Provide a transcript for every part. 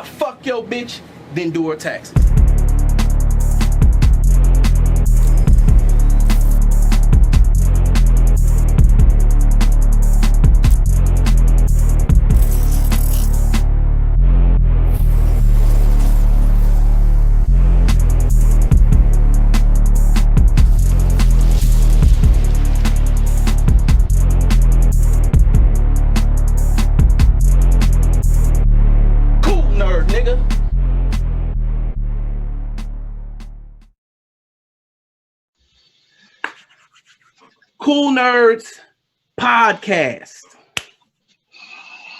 fuck your bitch, then do her taxes. Kool Nerd, nigga. Kool Nerds podcast.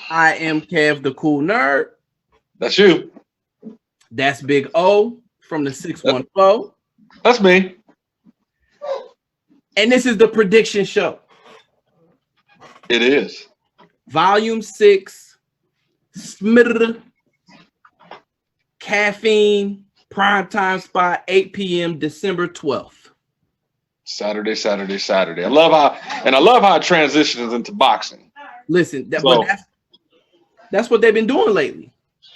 I am Kev the Kool Nerd. That's you. That's Big O from the 614. That's me. And this is the prediction show. It is. Volume 6. Smith. Caffeine. Primetime spot. 8 p.m. December 12th. Saturday. I love how it transitions into boxing. Listen, but that's what they've been doing lately.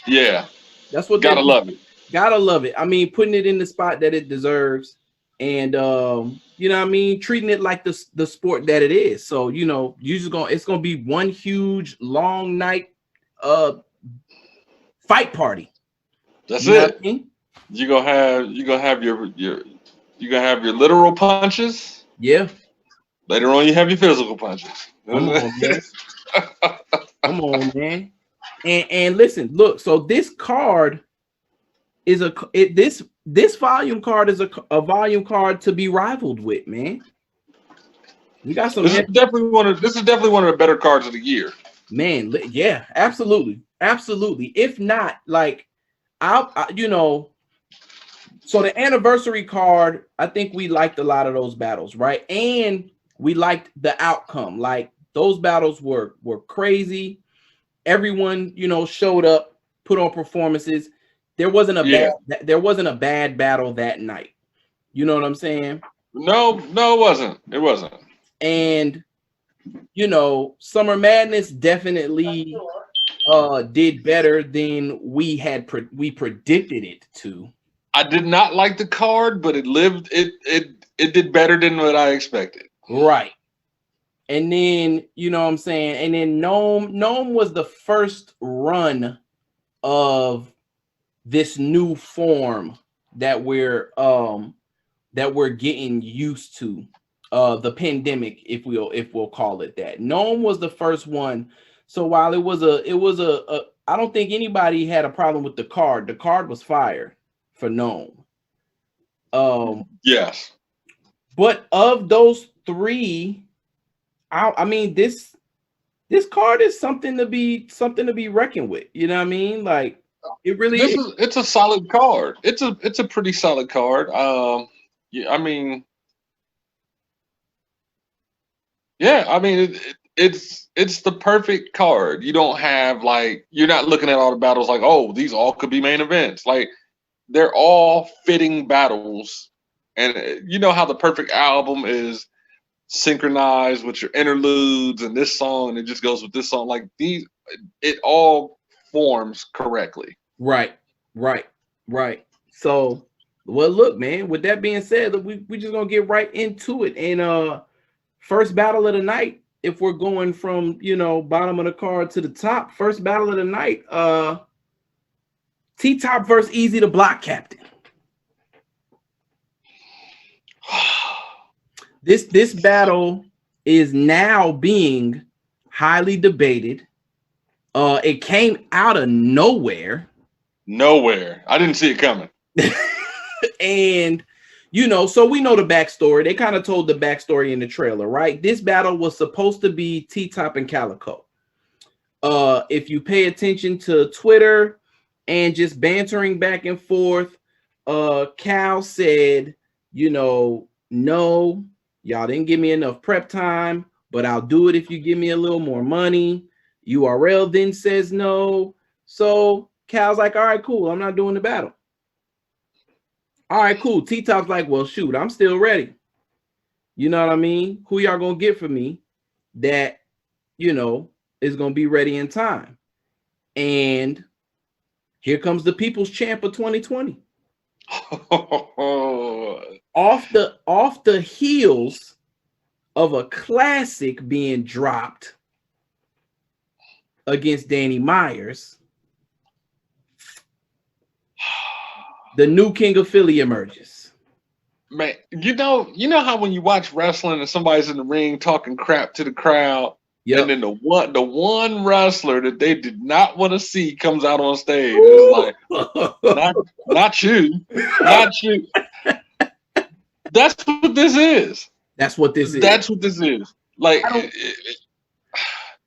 Yeah. That's what Gotta love it. Gotta love it. I mean, putting it in the spot that it deserves, and you know what I mean, treating it like the sport that it is. So, you know, it's gonna be one huge long night fight party. That's You know it. what I mean? You're gonna have your literal punches. Yeah. Later on, you have your physical punches. Come on, man. Come on, man. And listen, look, so this card is this volume card is a volume card to be rivaled with, man. We got some. This is definitely one of the better cards of the year. Man, yeah, absolutely. If not, like, you know, so the anniversary card, I think we liked a lot of those battles, right? And we liked the outcome. Like, those battles were crazy. Everyone, you know, showed up, put on performances. There wasn't a bad battle that night. You know what I'm saying? No, it wasn't. It wasn't. And you know, Summer Madness definitely did better than we predicted it to. I did not like the card, but it did better than what I expected. Right. And then, you know what I'm saying? And then Gnome was the first run of this new form that we're getting used to. The pandemic, if we'll call it that. Gnome was the first one. So while it was a I don't think anybody had a problem with the card. The card was fire for Gnome. Yes. But of those three, I mean, this card is something to be reckoned with. You know what I mean? Like, it really is. It's a solid card. It's a pretty solid card. Yeah, I mean, it's the perfect card. You don't have, like, you're not looking at all the battles like, oh, these all could be main events. Like, they're all fitting battles, and you know how the perfect album is synchronized with your interludes and this song, and it just goes with this song. Like, it all forms correctly. Right. So, well, look, man, with that being said, we just gonna get right into it. And first battle of the night, if we're going from, you know, bottom of the card to the top, first battle of the night, T-Top versus Easy the Block Captain. This battle is now being highly debated. It came out of nowhere. I didn't see it coming. And, you know, so we know the backstory. They kind of told the backstory in the trailer, right? This battle was supposed to be T-Top and Calico. If you pay attention to Twitter and just bantering back and forth, Cal said, you know, no, y'all didn't give me enough prep time, but I'll do it if you give me a little more money. URL then says no. So Cal's like, all right, cool. I'm not doing the battle. All right, cool. T-Top's like, well, shoot, I'm still ready. You know what I mean? Who y'all gonna get for me that, you know, is gonna be ready in time? And Here comes the People's Champ of 2020. Off the heels of a classic being dropped against Danny Myers, the new King of Philly emerges. Man, you know how when you watch wrestling and somebody's in the ring talking crap to the crowd, and then the one wrestler that they did not want to see comes out on stage. It's like, not you. That's what this is. That's what this is. Like,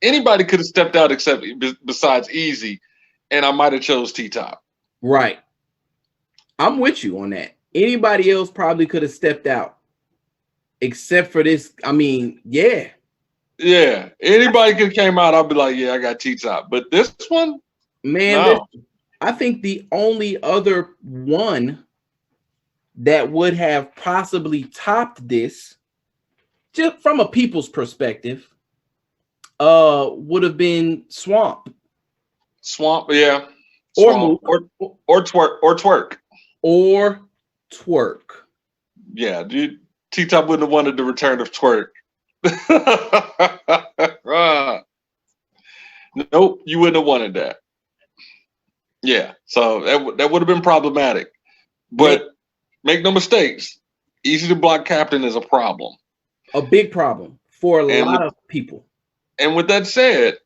anybody could have stepped out except besides Easy, and I might have chose T-Top. Right. I'm with you on that. Anybody else probably could have stepped out, except for this. I mean, yeah. Yeah. Anybody could have came out, I'll be like, yeah, I got T-Top. But this one, man, no. I think the only other one that would have possibly topped this, just from a people's perspective, would have been Swamp. Swamp, yeah. Swamp, or Twerk. Or Twerk. Yeah, dude. T-Top wouldn't have wanted the return of Twerk. Nope, you wouldn't have wanted that. Yeah, so that would have been problematic. But make no mistakes, Easy to Block Captain is a problem. A big problem for a lot of people. And with that said,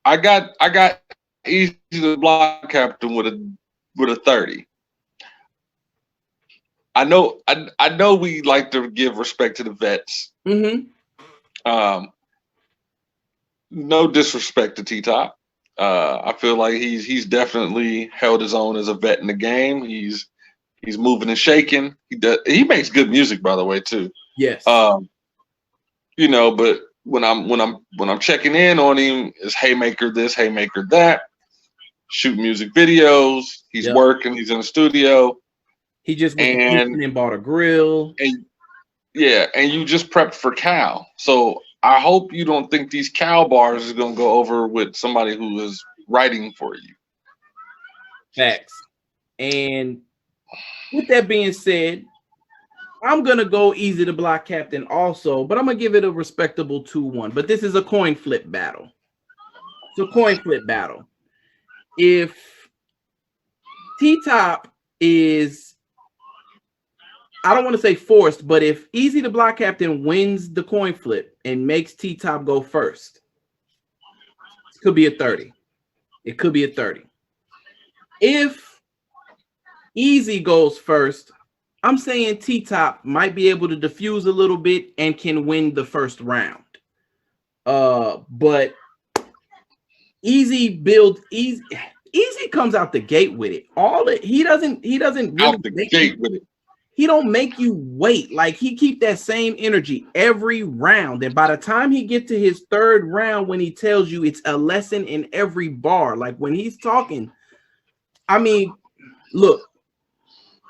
I got Easy to Block Captain with a 30. I know we like to give respect to the vets. Mm-hmm. No disrespect to T-Top. I feel like he's definitely held his own as a vet in the game. He's moving and shaking. He makes good music, by the way, too. Yes. You know, but when I'm checking in on him, is Haymaker this, Haymaker that, shoot music videos. He's working. He's in the studio. He just went and bought a grill. And you just prepped for Cal. So I hope you don't think these Cal bars is going to go over with somebody who is writing for you. Facts. And with that being said, I'm going to go Easy to Block Captain also, but I'm going to give it a respectable 2-1. But this is a coin flip battle. It's a coin flip battle. If T-Top is, I don't want to say forced, but if Easy to Block Captain wins the coin flip and makes T-Top go first, it could be a 30. It could be a 30. If Easy goes first, I'm saying T-Top might be able to diffuse a little bit and can win the first round. But Easy comes out the gate with it. He doesn't really out the gate with it. He don't make you wait. Like, he keep that same energy every round. And by the time he get to his third round, when he tells you it's a lesson in every bar, like when he's talking, I mean, look,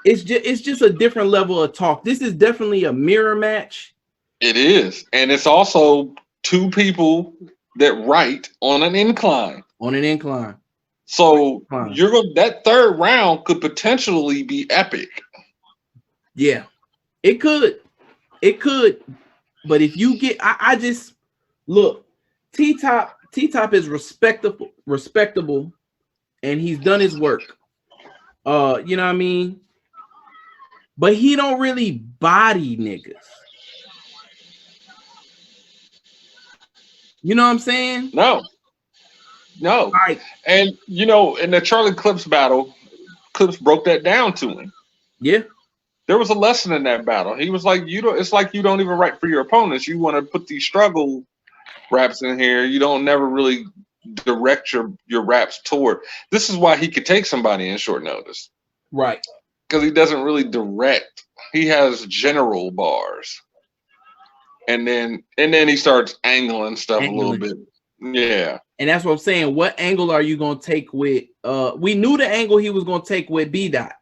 it's just a different level of talk. This is definitely a mirror match. It is. And it's also two people that write on an incline. So that third round could potentially be epic. Yeah, it could. But if you get, I just look, T-Top is respectable, and he's done his work. You know what I mean? But he don't really body niggas. You know what I'm saying? No. Right. And you know, in the Charlie Clips battle, Clips broke that down to him. Yeah. There was a lesson in that battle. He was like, it's like you don't even write for your opponents. You want to put these struggle raps in here. You don't never really direct your raps toward. This is why he could take somebody in short notice. Right. Because he doesn't really direct. He has general bars. And then he starts angling stuff a little bit. Yeah. And that's what I'm saying. What angle are you going to take with we knew the angle he was going to take with B-Dot.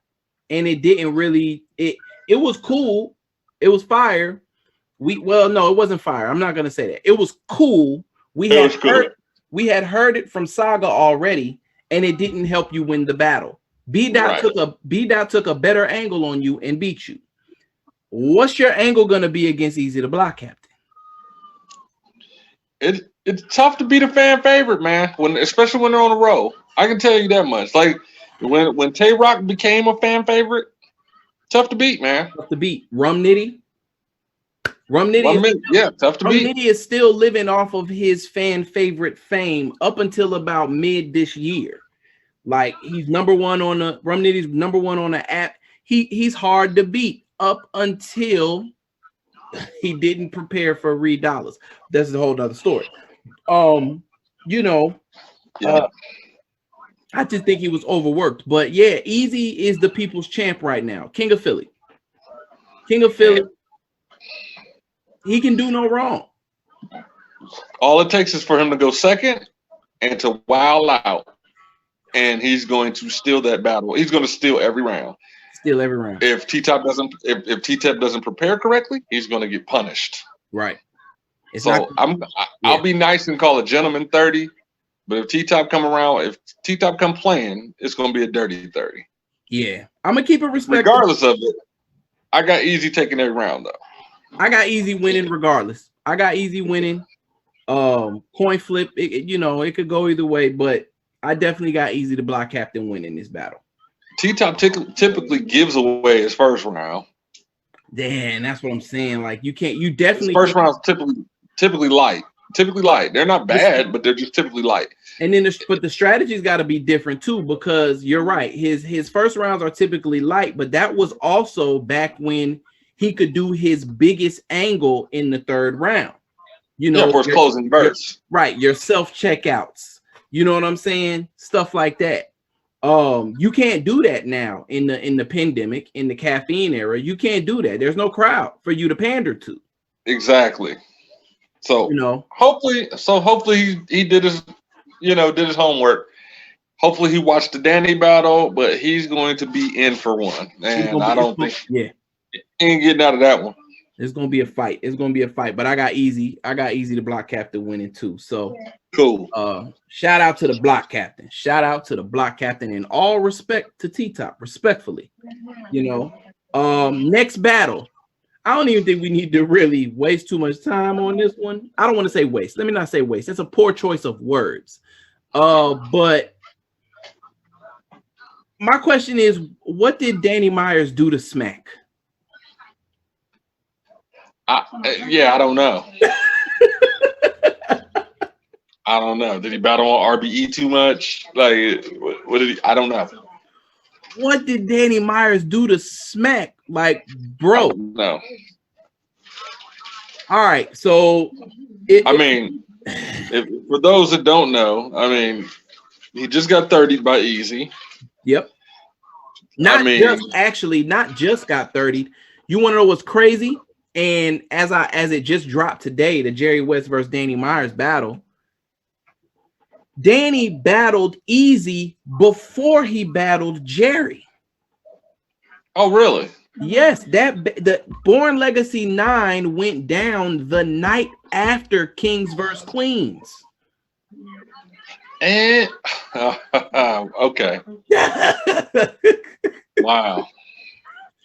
And it didn't really, it was cool. It was fire. No, it wasn't fire. I'm not gonna say that. It was cool. We had heard it from Saga already, and it didn't help you win the battle. B Dot took a better angle on you and beat you. What's your angle gonna be against Easy the Block Captain? It's tough to beat a fan favorite, man. Especially when they're on the road. I can tell you that much. Like when Tay Rock became a fan favorite, tough to beat, man. Tough to beat. Rum Nitty, yeah, tough to beat. Rum Nitty is still living off of his fan favorite fame up until about mid this year. Like he's number one on the Rum Nitty's number one on the app. He's hard to beat up until he didn't prepare for Reed Dollars. That's a whole nother story. You know, I just think he was overworked. But yeah, Easy is the people's champ right now. King of Philly. He can do no wrong. All it takes is for him to go second and to wow out. And he's going to steal that battle. He's going to steal every round. If T-Top doesn't prepare correctly, he's going to get punished. Right. I'll be nice and call a gentleman 30, but if T-Top come playing, it's going to be a dirty 30. Yeah. I'm going to keep it respectful. Regardless of it, I got Easy taking every round though. I got Easy winning regardless. I got Easy winning. Coin flip, it could go either way, but I definitely got Easy the Block Captain winning this battle. T-Top typically gives away his first round. Damn, that's what I'm saying. Like you definitely his first round's typically light. They're not bad, but they're just typically light. And then but the strategy's got to be different too, because you're right. His first rounds are typically light, but that was also back when he could do his biggest angle in the third round. For his closing verse. Right, your self checkouts. You know what I'm saying? Stuff like that. You can't do that now in the pandemic, in the caffeine era. You can't do that. There's no crowd for you to pander to. Exactly. So hopefully he did his homework. Hopefully he watched the Danny battle, but he's going to be in for one. And I don't think he ain't getting out of that one. It's gonna be a fight. But I got Easy the Block Captain winning too. So cool. Shout out to the Block Captain. In all respect to T-Top, respectfully. Next battle. I don't even think we need to really waste too much time on this one. I don't want to say waste. Let me not say waste. That's a poor choice of words. But my question is, what did Danny Myers do to Smack? I don't know. I don't know. Did he battle on RBE too much? Like, what did he? I don't know. What did Danny Myers do to Smack? Like, bro. No. All right. So, for those that don't know, he just got 30'd by Easy. Yep. Not just got 30'd. You want to know what's crazy? And as it just dropped today, the Jerry West versus Danny Myers battle, Danny battled Easy before he battled Jerry. Oh, really? Yes, the Born Legacy 9 went down the night after Kings versus Queens. And okay. Wow.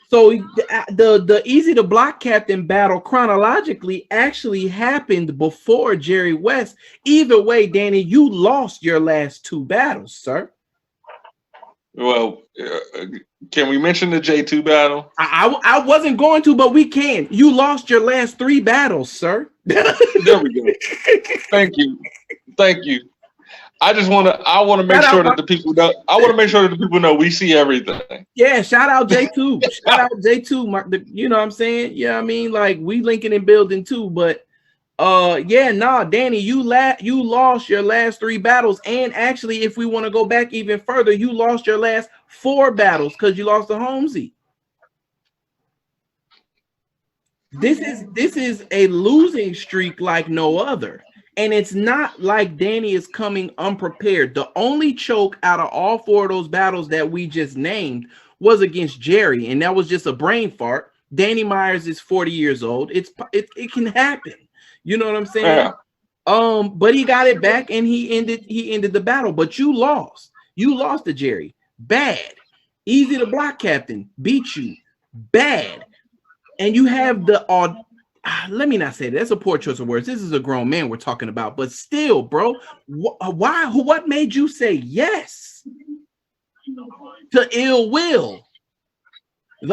So the Easy the Block Captain battle chronologically actually happened before Jerry West. Either way, Danny, you lost your last two battles, sir. Well, can we mention the J2 battle? I wasn't going to, but we can. You lost your last three battles, sir. There we go. Thank you. I want to make sure that the people know. I want to make sure that the people know we see everything. Yeah, shout out J2. Shout out J2, Mark. You know what I'm saying? Yeah, like we linking and building too. But Danny, you lost your last three battles, and actually, if we want to go back even further, you lost your last four battles because you lost to Holmesy. This is a losing streak like no other. And it's not like Danny is coming unprepared. The only choke out of all four of those battles that we just named was against Jerry, and that was just a brain fart. Danny Myers is 40 years old. It can happen. You know what I'm saying? Yeah. But he got it back and he ended the battle. But you lost. You lost to Jerry. Bad. Easy to Block Captain beat you. Bad. And you have the let me not say that. That's a poor choice of words. This is a grown man we're talking about, but still, bro, why? What made you say yes to Ill Will,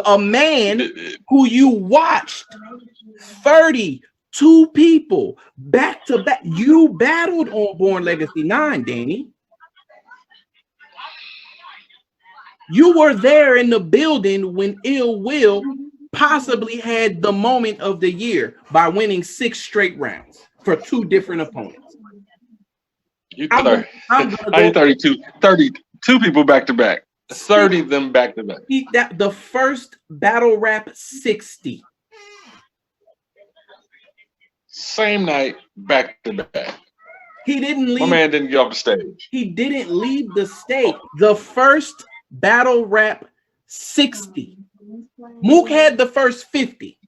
a man who you watched 32 people back to back? You battled on Born Legacy 9, Danny. You were there in the building when Ill Will possibly had the moment of the year by winning 6 straight rounds for 2 different opponents. I'm 32 people back to back. 30 of them back to back. The first battle rap 60. Same night, back to back. He didn't leave. My man didn't get off the stage. He didn't leave the stage. The first battle rap 60. Mook had the first 50.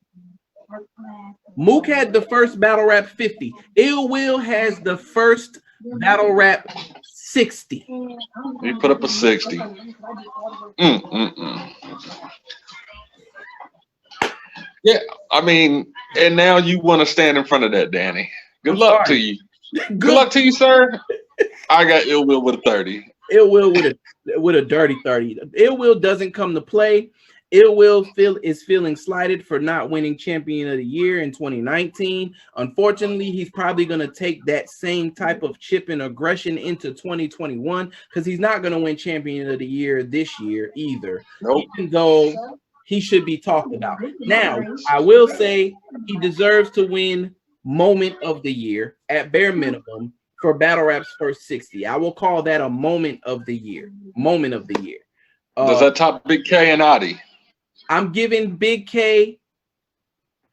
Mook had the first battle rap 50. Ill Will has the first battle rap 60. He put up a 60. Yeah, I mean, and now you want to stand in front of that, Danny. Good luck to you. Good luck to you, sir. I got Ill Will with a 30. Ill Will with a dirty 30. Ill Will doesn't come to play. Ill Will is feeling slighted for not winning Champion of the Year in 2019. Unfortunately, he's probably going to take that same type of chip and aggression into 2021 because he's not going to win Champion of the Year this year either. Nope. Even though he should be talked about. Now, I will say he deserves to win Moment of the Year at bare minimum for Battle Rap's first 60. I will call that a Moment of the Year. Moment of the Year. Does that top Big K and Adi? I'm giving Big K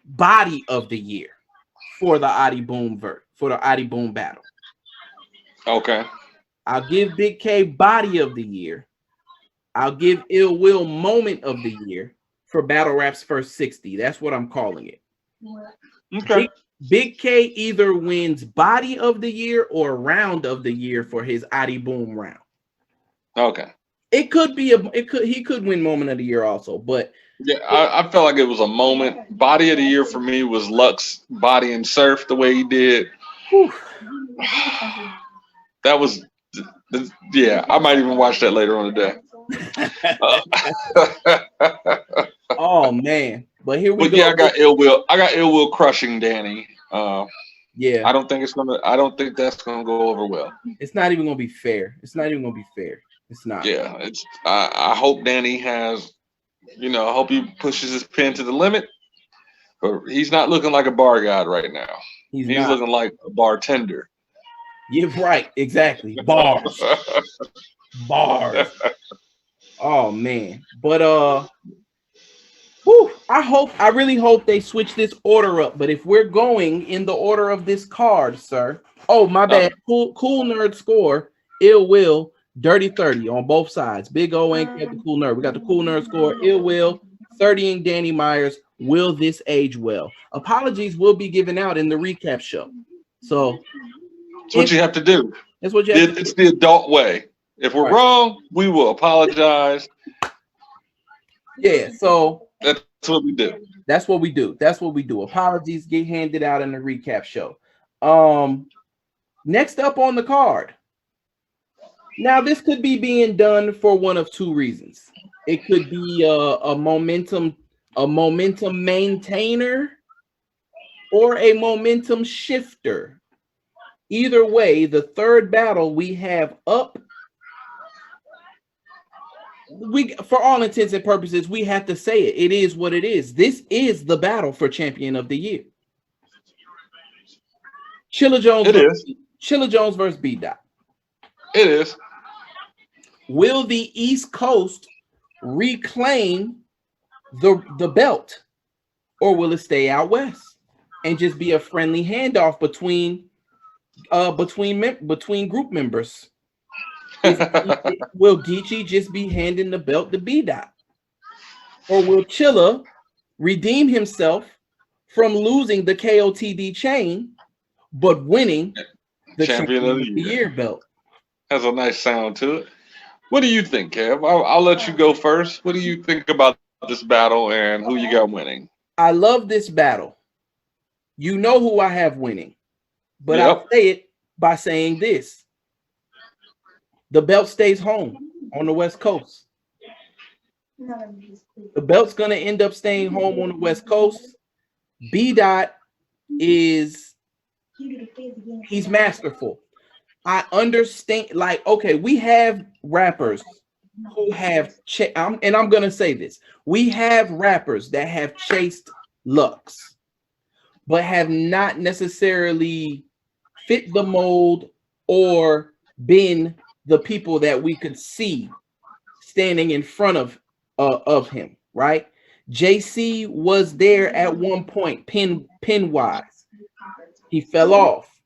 Body of the Year for the Adi Boom battle. Okay. I'll give Big K Body of the Year. I'll give Ill Will Moment of the Year for Battle Rap's first 60. That's what I'm calling it. Okay. Big K either wins Body of the Year or Round of the Year for his Adi Boom round. Okay. It could be he could win Moment of the Year also, but yeah, I felt like it was a moment. Body of the Year for me was Lux Body and Surf the way he did. Whew. That was yeah. I might even watch that later on today. Oh man, but here we go. Yeah, I got Ill Will crushing Danny. Yeah, I don't think that's gonna go over well. It's not even gonna be fair. It's not. Yeah, I hope Danny has. I hope he pushes his pen to the limit. But he's not looking like a bar god right now. He's looking like a bartender. You're right. Exactly. Bars. Bars. Oh man. But I really hope they switch this order up. But if we're going in the order of this card, sir. Oh, my bad. Cool Nerd score. Ill Will. Dirty 30 on both sides. Big O ain't got the Cool Nerd. We got the Cool Nerd score. Ill Will, 30 and Danny Myers. Will this age well? Apologies will be given out in the recap show. So that's what you have to do. That's what you have to do. It's the adult way. If we're wrong, we will apologize. Yeah, so that's what we do. That's what we do. Apologies get handed out in the recap show. Next up on the card. Now, this could be being done for one of two reasons. It could be a momentum maintainer or a momentum shifter. Either way, the third battle we have up. For all intents and purposes, we have to say it. It is what it is. This is the battle for Champion of the Year. Chilla Jones versus B Dot. It is. Will the East Coast reclaim the belt, or will it stay out west and just be a friendly handoff between group members? Will Geechee just be handing the belt to B Dot, or will Chilla redeem himself from losing the KOTD chain but winning the Champion of the Year belt? Has a nice sound to it. What do you think, Kev? I'll let you go first. What do you think about this battle and who you got winning? I love this battle. You know who I have winning, but I'll Yep. say it by saying this: the belt stays home on the West Coast. The belt's gonna end up staying home on the West Coast. B Dot is he's masterful. I understand. Like, okay, we have rappers who have, and I'm gonna say this: we have rappers that have chased Lux, but have not necessarily fit the mold or been the people that we could see standing in front of him. Right? JC was there at one point, pin wise. He fell off.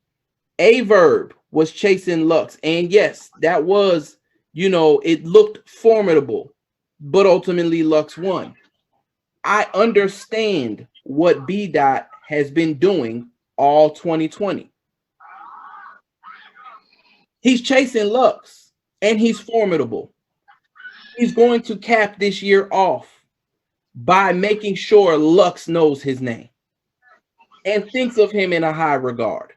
A Verb was chasing Lux, and yes, that was, it looked formidable, but ultimately Lux won. I understand what B Dot has been doing all 2020. He's chasing Lux, and he's formidable. He's going to cap this year off by making sure Lux knows his name and thinks of him in a high regard.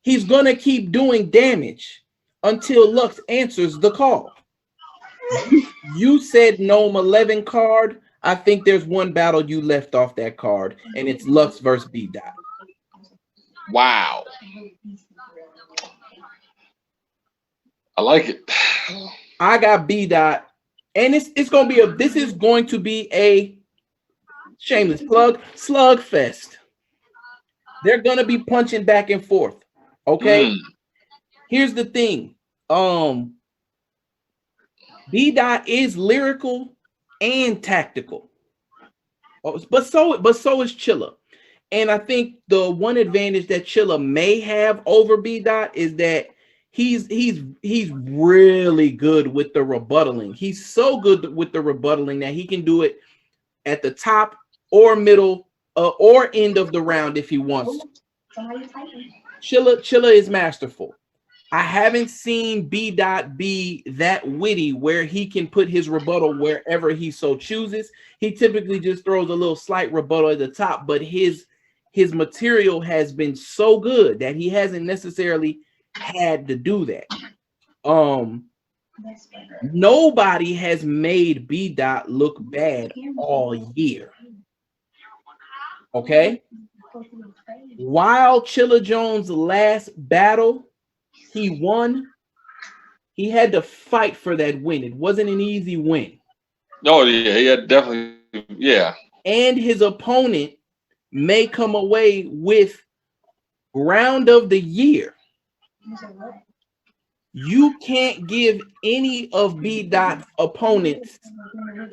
He's going to keep doing damage until Lux answers the call. You said Gnome 11 card. I think there's one battle you left off that card, and it's Lux versus B Dot. Wow. I like it. I got B Dot, and it's gonna be this is going to be a shameless plug slugfest. They're gonna be punching back and forth. Okay. Here's the thing. B Dot is lyrical and tactical. But so is Chilla. And I think the one advantage that Chilla may have over B Dot is that he's really good with the rebuttaling. He's so good with the rebuttaling that he can do it at the top or middle or end of the round if he wants to. Chilla is masterful. I haven't seen B Dot be that witty where he can put his rebuttal wherever he so chooses. He typically just throws a little slight rebuttal at the top, but his material has been so good that he hasn't necessarily had to do that. Nobody has made B Dot look bad all year. Okay. While Chilla Jones' last battle, he won. He had to fight for that win. It wasn't an easy win. Oh yeah, he had definitely, yeah. And his opponent may come away with round of the year. You can't give any of B Dot's opponents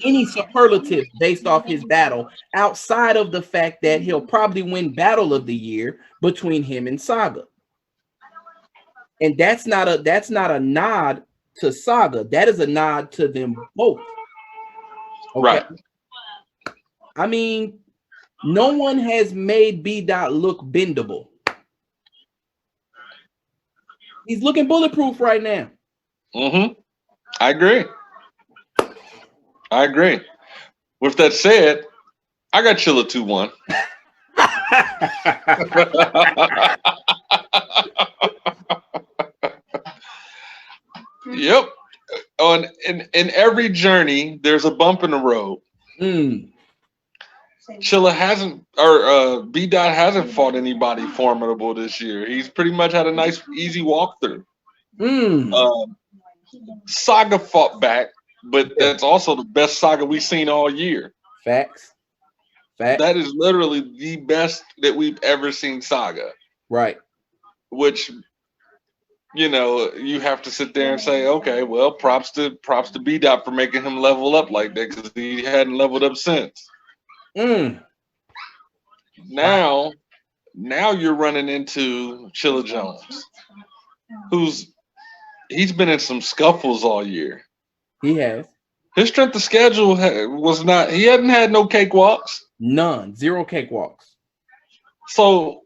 any superlative based off his battle outside of the fact that he'll probably win battle of the year between him and Saga. And that's not a nod to Saga. That is a nod to them both. Okay? Right. I mean, no one has made B Dot look bendable. He's looking bulletproof right now. I agree. With that said, I got Chilla 2-1. Yep. In every journey, there's a bump in the road. Chilla hasn't, or B Dot hasn't fought anybody formidable this year. He's pretty much had a nice, easy walkthrough. Saga fought back, but that's also the best Saga we've seen all year. Facts. That is literally the best that we've ever seen Saga. Right. Which, you have to sit there and say, okay, well, props to B Dot for making him level up like that because he hadn't leveled up since. Now you're running into Chilla Jones, he's been in some scuffles all year. He has. His strength of schedule he hadn't had no cakewalks. None. 0 cakewalks. So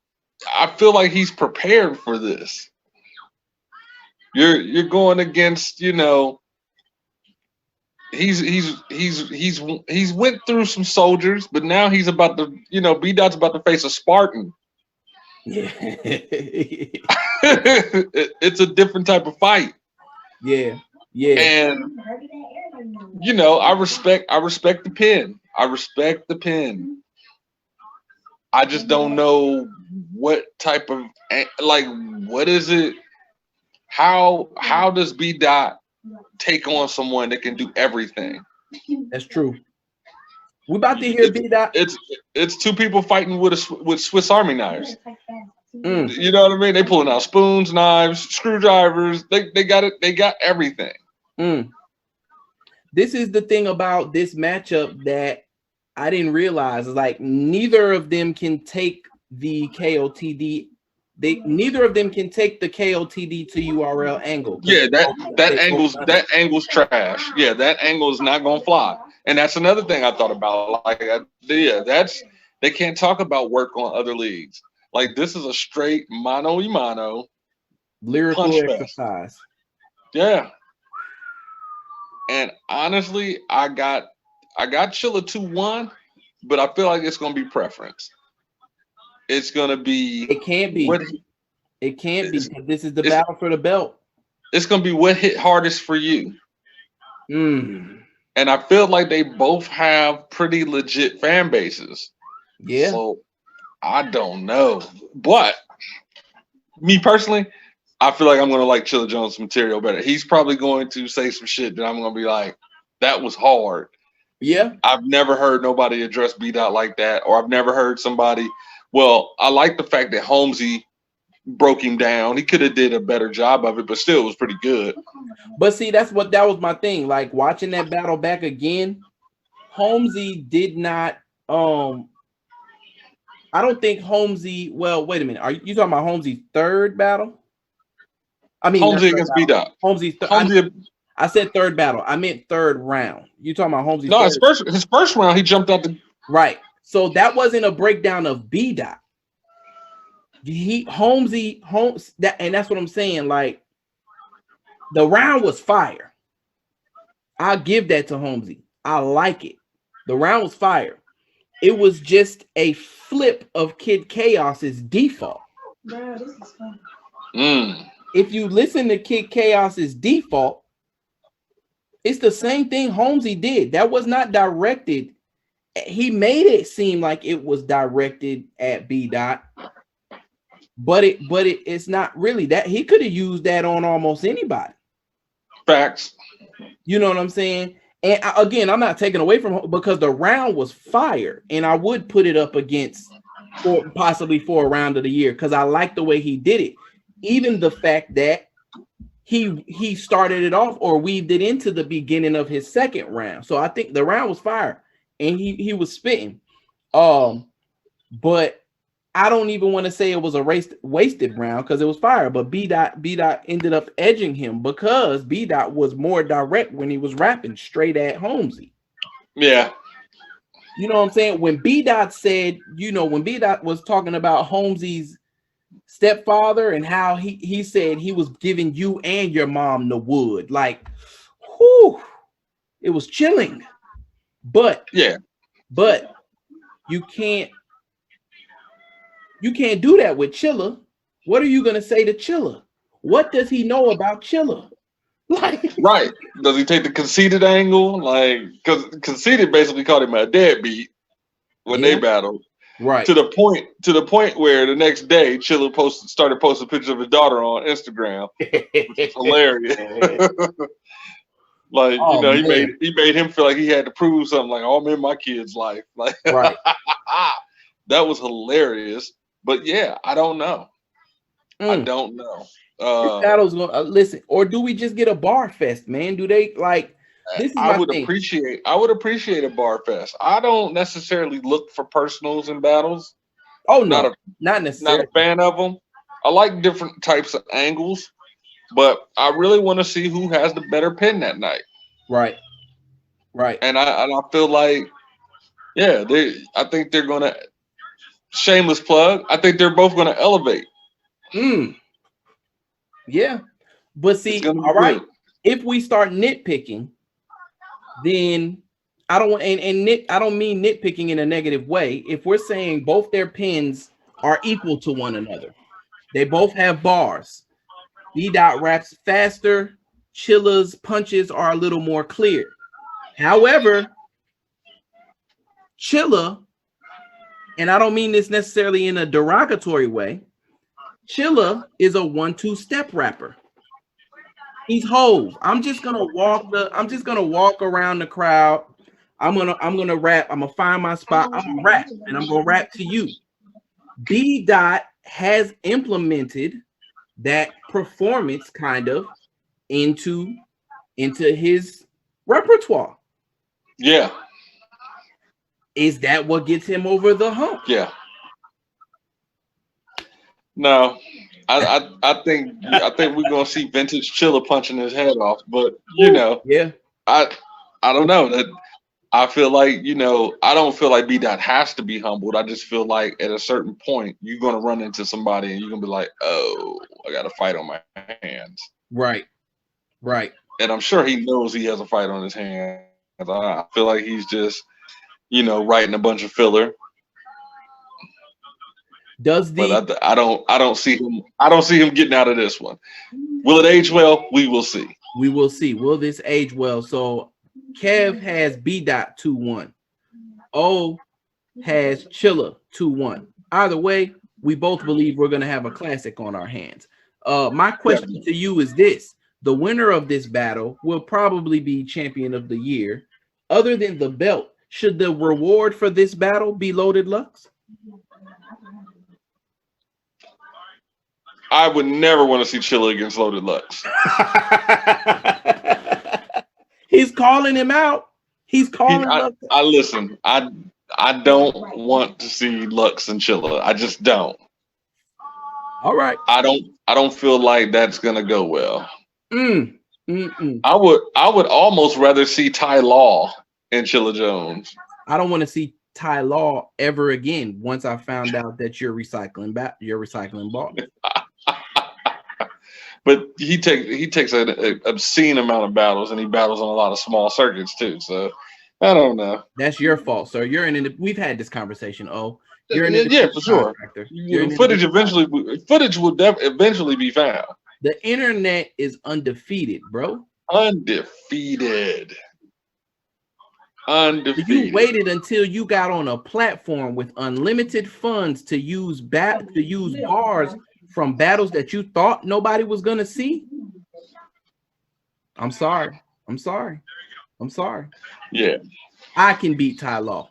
I feel like he's prepared for this. You're going against, he's went through some soldiers, but now he's about to, B Dot's about to face a Spartan. Yeah. It's a different type of fight. Yeah. Yeah. And I respect the pin. I respect the pin. I just don't know what type of, like, what is it? How does B Dot take on someone that can do everything? That's true. We about to hear B Dot. It's two people fighting with Swiss Army knives. Mm. You know what I mean? They pulling out spoons, knives, screwdrivers. They got it. They got everything. Mm. This is the thing about this matchup that I didn't realize. Is like neither of them can take the KOTD. Neither of them can take the KOTD to URL angle. Yeah, that angle's trash. Yeah, that angle is not gonna fly. And that's another thing I thought about. Like, they can't talk about work on other leagues. Like, this is a straight mano y mano lyrical punch exercise. fest. Yeah. And honestly, I got Chilla 2-1, but I feel like it's gonna be preference. It's gonna be. It can't be. It can't be. This is the battle for the belt. It's gonna be what hit hardest for you. Mm. And I feel like they both have pretty legit fan bases. Yeah. So I don't know. But me personally, I feel like I'm gonna like Chilla Jones' material better. He's probably going to say some shit that I'm gonna be like, that was hard. Yeah. I've never heard nobody address B Dot like that, or I've never heard somebody. Well, I like the fact that Holmesy broke him down. He could have did a better job of it, but still it was pretty good. But see, that was my thing. Like watching that battle back again, Holmesy did not I don't think Holmesy, well, wait a minute. Are you talking about Holmesy's third battle? I mean Holmesy against B Dot. Holmesy's I said third battle. I meant third round. You talking about Holmesy's his first round, he jumped out the right. So that wasn't a breakdown of B Dot. Holmes, and that's what I'm saying. Like the round was fire. I'll give that to Holmesy. I like it. The round was fire. It was just a flip of Kid Chaos's default. Bro, this is fun. If you listen to Kid Chaos's default, it's the same thing Holmesy did. That was not directed. He made it seem like it was directed at B Dot, but it's not really that. He could have used that on almost anybody. Facts. You know what I'm saying? And again, I'm not taking away from him because the round was fire, and I would put it up against possibly for a round of the year because I like the way he did it. Even the fact that he started it off or weaved it into the beginning of his second round. So I think the round was fire. And he was spitting. But I don't even want to say it was a wasted round because it was fire. But B Dot ended up edging him because B Dot was more direct when he was rapping straight at Holmesy. Yeah. You know what I'm saying? When B Dot said, when B Dot was talking about Holmesy's stepfather and how he said he was giving you and your mom the wood, like, whew, it was chilling. But you can't do that with Chilla. What are you gonna say to Chilla? What does he know about Chilla? Like, right? Does he take the conceited angle? Like, because conceited basically called him a deadbeat when they battled. Right. To the point where the next day Chilla started posting pictures of his daughter on Instagram, which is hilarious. Like, he made him feel like he had to prove something. Like, I'm in my kid's life. Like, right. That was hilarious. But yeah, I don't know. I don't know. This battle's gonna listen, or do we just get a bar fest, man? Do they like? This is I would appreciate a bar fest. I don't necessarily look for personals in battles. Oh no, not necessarily. Not a fan of them. I like different types of angles. But I really want to see who has the better pin that night. Right. And I feel like, yeah, I think they're gonna, shameless plug, I think they're both gonna elevate. Yeah. But see, all right, if we start nitpicking, then I don't want I don't mean nitpicking in a negative way. If we're saying both their pins are equal to one another, they both have bars. B Dot raps faster. Chilla's punches are a little more clear. However, Chilla, and I don't mean this necessarily in a derogatory way, Chilla is a 1-2 step rapper. He's Hove. I'm just gonna walk around the crowd. I'm gonna rap. I'm gonna find my spot. I'm gonna rap, and I'm gonna rap to you. B Dot has implemented that performance kind of into his repertoire. Yeah. Is that what gets him over the hump? Yeah. No. I think we're gonna see vintage Chilla punching his head off, but Yeah. I don't know that. I feel like I don't feel like B Dot has to be humbled. I just feel like at a certain point you're gonna run into somebody and you're gonna be like, oh, I got a fight on my hands. Right. And I'm sure he knows he has a fight on his hands. I feel like he's just writing a bunch of filler. But I don't see him getting out of this one. Will it age well? We will see. We will see. Will this age well? So Kev has B Dot 2-1. O has Chilla 2-1. Either way, we both believe we're gonna have a classic on our hands. My question to you is this: the winner of this battle will probably be champion of the year. Other than the belt, should the reward for this battle be Loaded Lux? I would never want to see Chilla against Loaded Lux. He's calling him out. He's calling. I listen. I don't want to see Lux and Chilla. I just don't. All right. I don't feel like that's gonna go well. I would almost rather see Ty Law and Chilla Jones. I don't want to see Ty Law ever again once I found out that you're recycling balls. But he takes an obscene amount of battles, and he battles on a lot of small circuits too. So I don't know. That's your fault, sir. We've had this conversation. Oh, for sure. Footage will eventually be found. The internet is undefeated, bro. Undefeated. You waited until you got on a platform with unlimited funds to use bars from battles that you thought nobody was gonna see. I'm sorry. Yeah. I can beat Ty Law.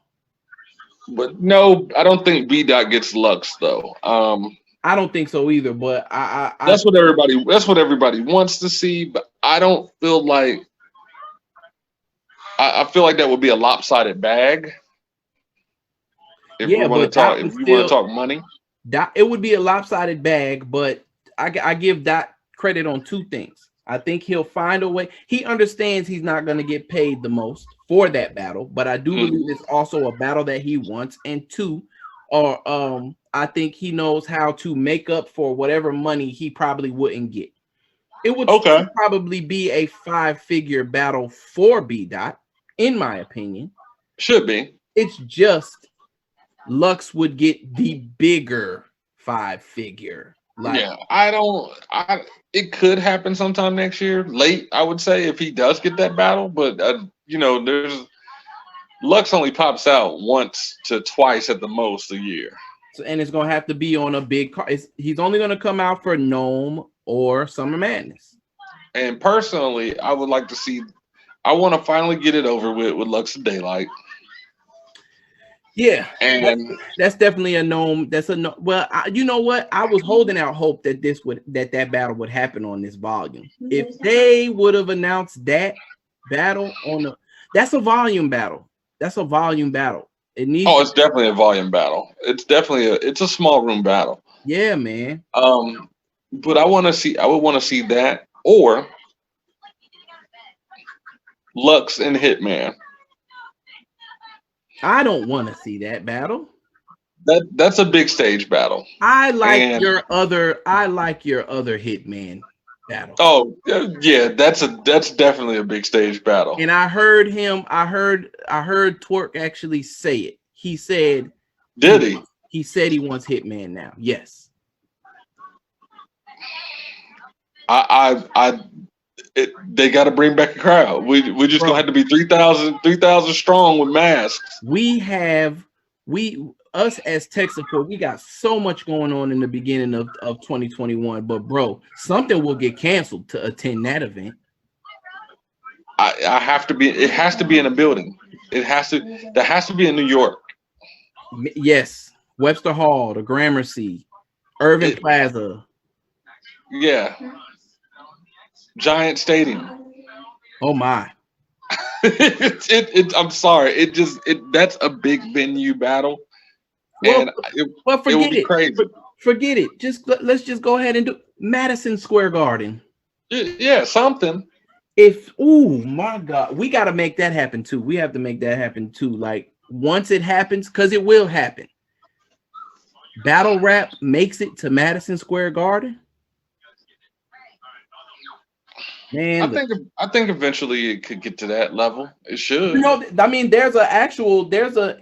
But no, I don't think B Dot gets Lux though. I don't think so either. But that's what everybody wants to see. But I don't feel like. I feel like that would be a lopsided bag. If we want to talk money. It would be a lopsided bag, but I give Dot credit on two things. I think he'll find a way. He understands he's not going to get paid the most for that battle, but I do believe it's also a battle that he wants. And two, I think he knows how to make up for whatever money he probably wouldn't get. It would probably be a 5-figure battle for B Dot, in my opinion. Should be. It's just Lux would get the bigger 5-figure. It could happen sometime next year, late, I would say, if he does get that battle. But there's Lux only pops out once to twice at the most a year. And it's gonna have to be on a big car. He's only gonna come out for Gnome or Summer Madness. And personally, I would like to see. I want to finally get it over with Lux and Daylight. Yeah, and that's definitely a Gnome. That's a no. Well, you know what? I was holding out hope that that battle would happen on this volume. If they would have announced that battle that's a volume battle. That's a volume battle. It's definitely a volume battle. It's a small room battle. Yeah, man. But I would want to see that or Lux and Hitman. I don't want to see that battle. That's a big stage battle. I like your other Hitman. battle. Oh yeah, that's definitely a big stage battle. And I heard him. I heard Twerk actually say it. He said Did he? he said he wants Hitman now. Yes. They got to bring back a crowd. We just Bro, gonna have to be 3,000 strong with masks. we us as tech support, we got so much going on in the beginning of 2021. But bro, something will get canceled to attend that event. I have to be. It has to be in a building. It has to. That has to be in New York. Yes, Webster Hall, the Gramercy, Irving Plaza. Yeah, Giant Stadium. Oh my. I'm sorry. That's a big venue battle, Well, and well, it will forget be it. crazy. Forget it. Let's just go ahead and do Madison Square Garden. Yeah, something. If oh my God, we got to make that happen too. We have to make that happen too. Like once it happens, because it will happen. Battle rap makes it to Madison Square Garden. Man, I think eventually it could get to that level. It should. you know, I mean, there's an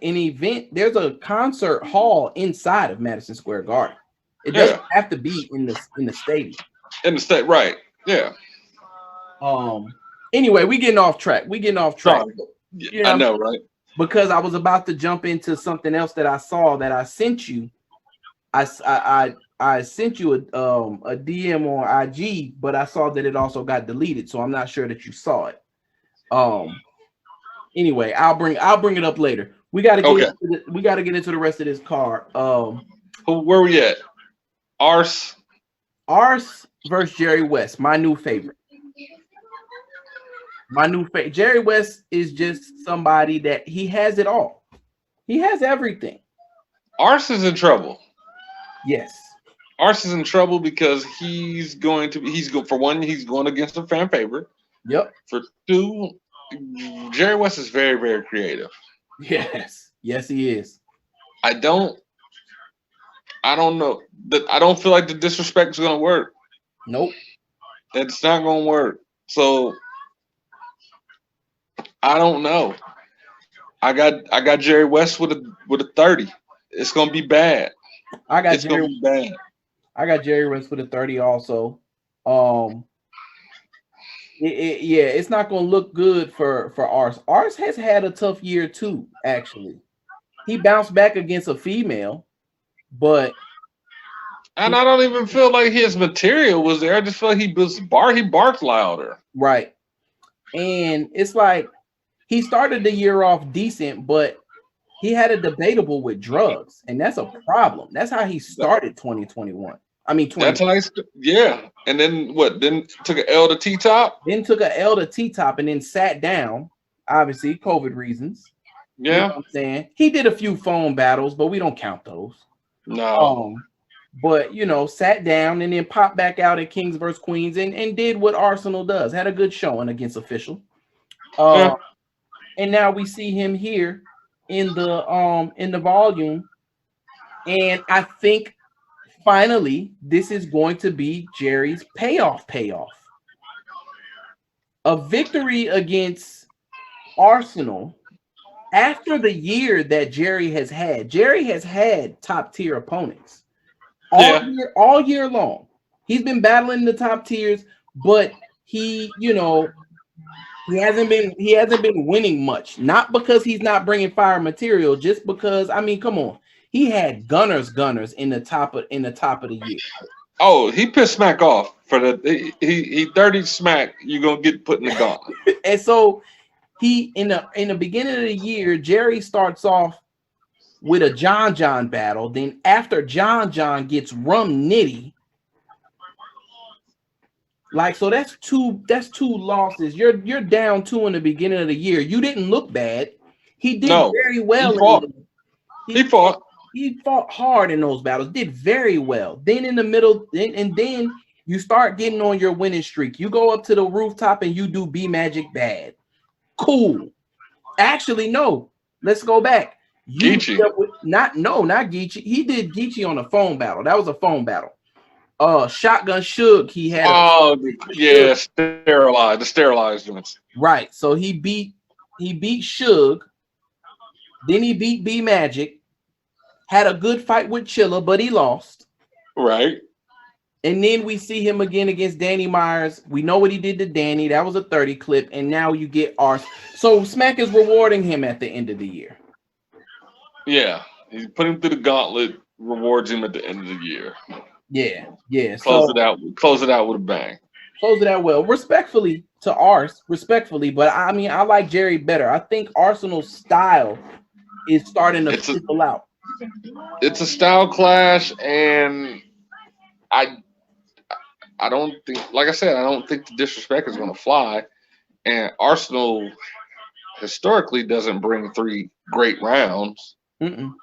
event, there's a concert hall inside of Madison Square Garden. It doesn't have to be in the stadium. In the state, right? Yeah. Anyway, we getting off track. Sorry. You know, I know, right? because I was about to jump into something else that I saw that I sent you. I sent you a DM on IG, but I saw that it also got deleted, so I'm not sure that you saw it. Anyway, I'll bring it up later. We got to get into the rest of this card. Where we at? Ars versus Jerry West, my new favorite. Jerry West is just somebody that he has it all. He has everything. Ars is in trouble. Yes. Ars is in trouble because he's going against a fan favorite. Yep. For two, Jerry West is very, very creative. Yes. Yes, he is. I don't know that I don't feel like the disrespect is gonna work. Nope. It's not gonna work. So I don't know. I got Jerry West with a 30. It's gonna be bad. Gonna be bad. I got Jerry West with a 30 also. It's not gonna look good for Ars. Ars has had a tough year too, actually. He bounced back against a female, but and I don't even feel like his material was there. I just feel like he barked louder. Right. And it's like he started the year off decent, but he had a debatable with drugs, and that's a problem. That's how he started 2021. I mean, 20. That's how yeah. And then what? Then took an L to T-Top? Then took an L to T-Top and then sat down, obviously, COVID reasons. Yeah. You know what I'm saying? He did a few phone battles, but we don't count those. No. But, sat down and then popped back out at Kings vs. Queens and did what Arsenal does. Had a good showing against Official. And now we see him here in the volume. And I think finally this is going to be Jerry's payoff. A victory against Arsenal after the year that Jerry has had. Jerry has had top tier opponents all year long. He's been battling the top tiers, but he hasn't been winning much. Not because he's not bringing fire material, just because come on, he had gunners in the top of the year. Oh, he pissed Smack off for the he 30 Smack. You're gonna get put in the gauntlet. And so he in the beginning of the year, Jerry starts off with a John battle. Then after John gets Rum Nitty. So that's two losses. You're down 2 in the beginning of the year. You didn't look bad. He did very well. He fought. He fought hard in those battles. Did very well. Then in the middle, then you start getting on your winning streak. You go up to the rooftop and you do B Magic bad. Cool. Actually, no. Let's go back. Geechee. Not Geechee. He did Geechee on a phone battle. That was a phone battle. Shotgun Suge, he had yeah, the sterilized joints. right. So he beat Suge, then he beat B Magic, had a good fight with Chilla, but he lost. Right. And then we see him again against Danny Myers. We know what he did to Danny. That was a 30 clip. And now you get Ars. So Smack is rewarding him at the end of the year. Yeah. He put him through the gauntlet, rewards him at the end of the year. Yeah. Close it out with a bang. Close it out well. Respectfully to Ars, but I mean, I like Jerry better. I think Arsenal's style is starting to fizzle out. It's a style clash, and I don't think, like I said, I don't think the disrespect is going to fly. And Arsenal historically doesn't bring 3 great rounds. Mm-mm.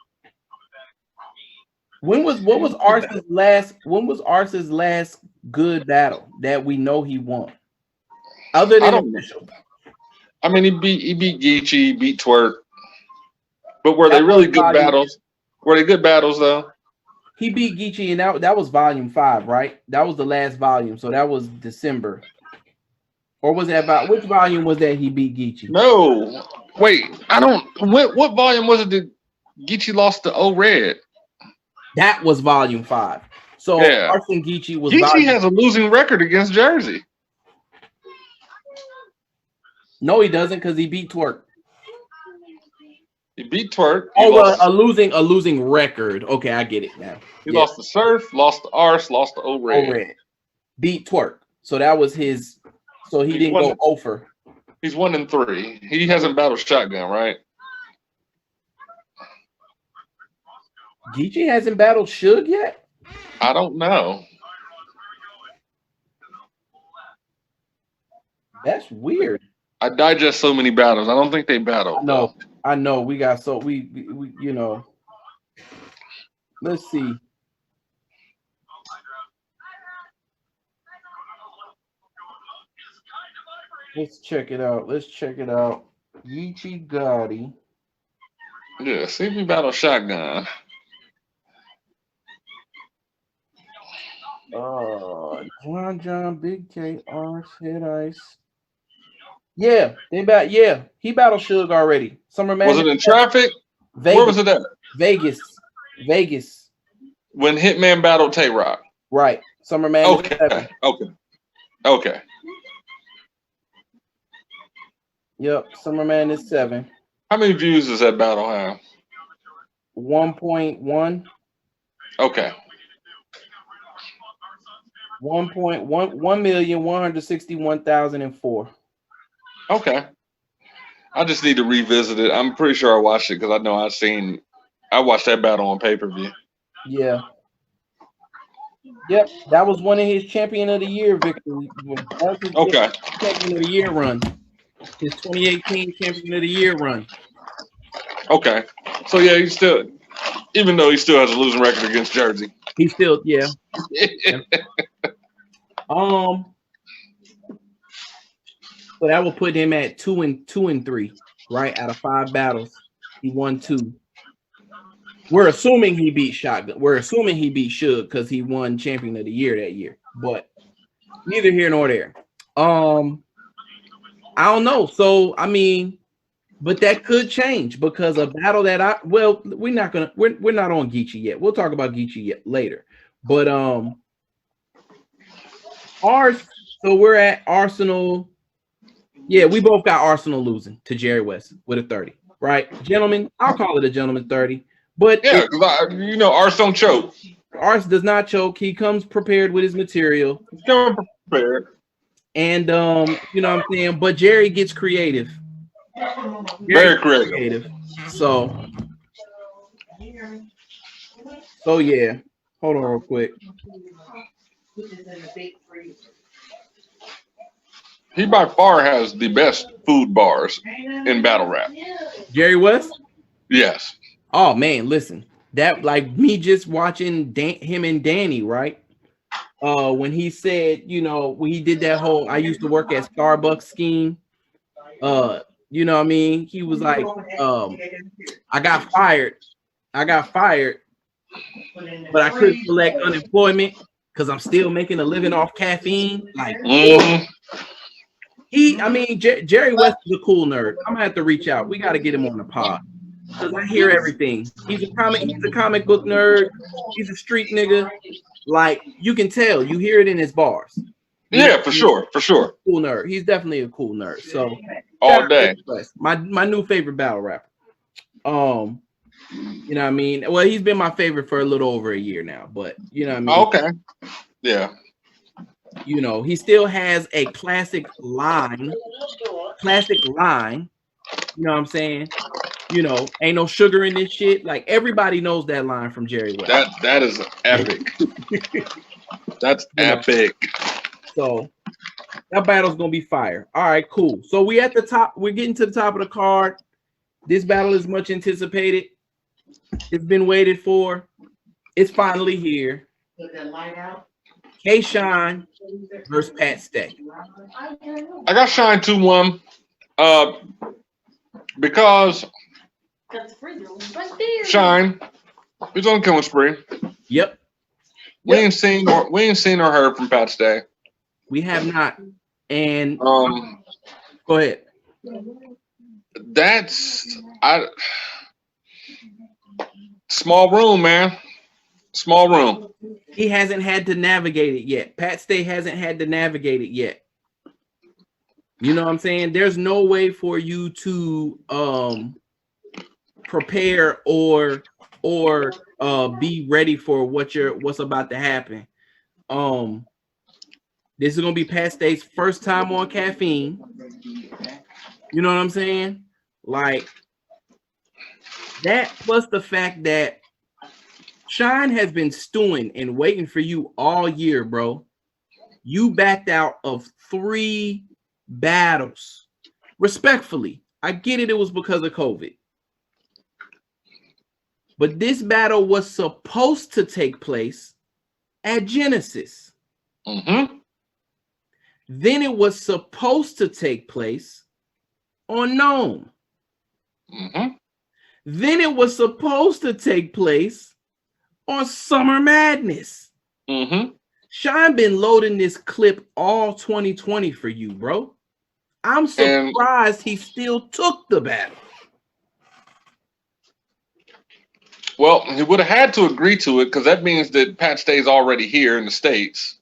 When was Ars's last good battle that we know he won? Other than official. I mean, he beat Geechee, he beat Twerk. But were they really good battles? Were they good battles though? He beat Geechee, and that was volume 5, right? That was the last volume, so that was December. Or was that about which volume was that he beat Geechee? No, wait, I don't. What volume was it that Geechee lost to O-Red? That was volume 5. So yeah. Arson Geechee was. Geechee has a losing record against Jersey. No, he doesn't, because he beat Twerk. He beat Twerk. A losing record. Okay, I get it now. He lost to Surf, lost to Ars, lost to O-Red. Beat Twerk. So that was his. So he didn't go over. He's 1-3. He hasn't battled Shotgun, right? Geechee hasn't battled Suge yet? I don't know. That's weird. I digest so many battles. I don't think they battled. No. I know we got we you know. Let's see. Let's check it out. Geechee Gotti. Yeah, see if we battle Shotgun. John, Big K, Ars, Head Ice. Yeah, he battled Suge already. Summer Madness. Was it in traffic? Vegas. Where was it at? Vegas. When Hitman battled Tay-Rock. Right. Summer Madness. Okay. Yep. Summer Madness 7. How many views does that battle have? 1.1. Okay. 1,161,004. Okay. I just need to revisit it. I'm pretty sure I watched it because I know I watched that battle on pay-per-view. Yeah. Yep. That was one of his Champion of the Year victories. Okay. Champion of the Year run. His 2018 Champion of the Year run. Okay. So yeah, even though he still has a losing record against Jersey. He still, yeah. So that will put him at 2-3, right? Out of 5 battles, he won 2. We're assuming he beat Shotgun. We're assuming he beat Suge because he won Champion of the Year that year. But neither here nor there. I don't know. So I mean, but that could change because a battle that we're not on Geechee yet. We'll talk about Geechee later. But so we're at Arsenal. Yeah, we both got Arsenal losing to Jerry West with a 30, right? Gentlemen, I'll call it a gentleman 30. But yeah, Ars don't choke. Ars does not choke. He comes prepared with his material. He's coming prepared. And you know what I'm saying? But Jerry gets creative. Very creative. So yeah. Hold on real quick. He by far has the best food bars in battle rap. Jerry West? Yes. Oh man, listen. That like me just watching him and Danny, right? When he said, when he did that whole I used to work at Starbucks scheme, you know what I mean? He was like, I got fired, but I couldn't collect unemployment. because I'm still making a living off caffeine. Like, Mhm. Jerry West is a cool nerd. I'm gonna have to reach out. We got to get him on the pod because I hear everything. He's a comic book nerd. He's a street nigga. Like, you can tell, you hear it in his bars. Yeah, for sure, for sure. Cool nerd. He's definitely a cool nerd. So All day. My new favorite battle rapper. You know what I mean? Well, he's been my favorite for a little over a year now, but you know what I mean? Okay. Yeah. You know, he still has a classic line. You know what I'm saying? You know, ain't no sugar in this shit. Like, everybody knows that line from Jerry West. That is epic. That's epic. So that battle's gonna be fire. All right, cool. So we at the top. We're getting to the top of the card. This battle is much anticipated. It's been waited for. It's finally here. K-Shine versus Pat Stay. I got Shine 2-1. Because Shine, he's on a killing spree. Yep. We ain't seen or heard from Pat Stay. We have not. And go ahead. Small room, man. Small room. He hasn't had to navigate it yet. Pat Stay hasn't had to navigate it yet. You know what I'm saying? There's no way for you to prepare or be ready for what's about to happen. This is gonna be Pat Stay's first time on caffeine. You know what I'm saying? Like, that, plus the fact that Shine has been stewing and waiting for you all year, bro. You backed out of 3 battles. Respectfully, I get it. It was because of COVID. But this battle was supposed to take place at Genesis. Mm-hmm. Then it was supposed to take place on Gnome. Mm-hmm. Then it was supposed to take place on Summer Madness. Mm-hmm. Shine been loading this clip all 2020 for you, bro. I'm surprised he still took the battle. Well, he would have had to agree to it because that means that Pat Stay's already here in the States,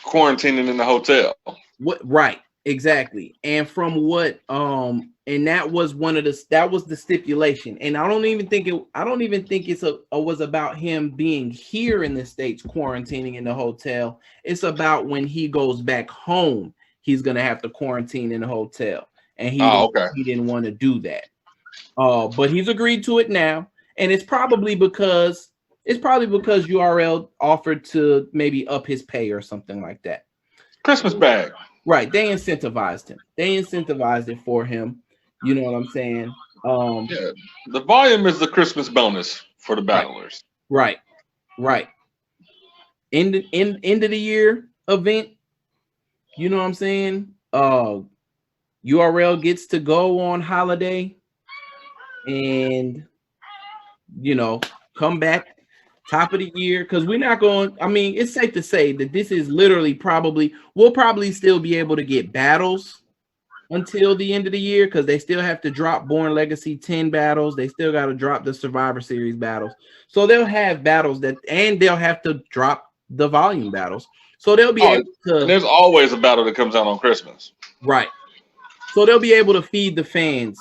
quarantining in the hotel. What? Right, exactly. And from what and that was the stipulation. And I don't even think it was about him being here in the States quarantining in the hotel. It's about when he goes back home, he's gonna have to quarantine in the hotel. And he didn't want to do that. But he's agreed to it now. And it's probably because URL offered to maybe up his pay or something like that. Christmas bag. Right. They incentivized him. They incentivized it for him. You know what I'm saying? Yeah. The volume is the Christmas bonus for the battlers. Right. End of the year event. You know what I'm saying? URL gets to go on holiday and, you know, come back top of the year, because we're not going. I mean, it's safe to say that this is literally we'll probably still be able to get battles until the end of the year, because they still have to drop Born Legacy 10 battles. They still got to drop the Survivor Series battles. So they'll have battles and they'll have to drop the volume battles. So they'll be able to. There's always a battle that comes out on Christmas. Right. So they'll be able to feed the fans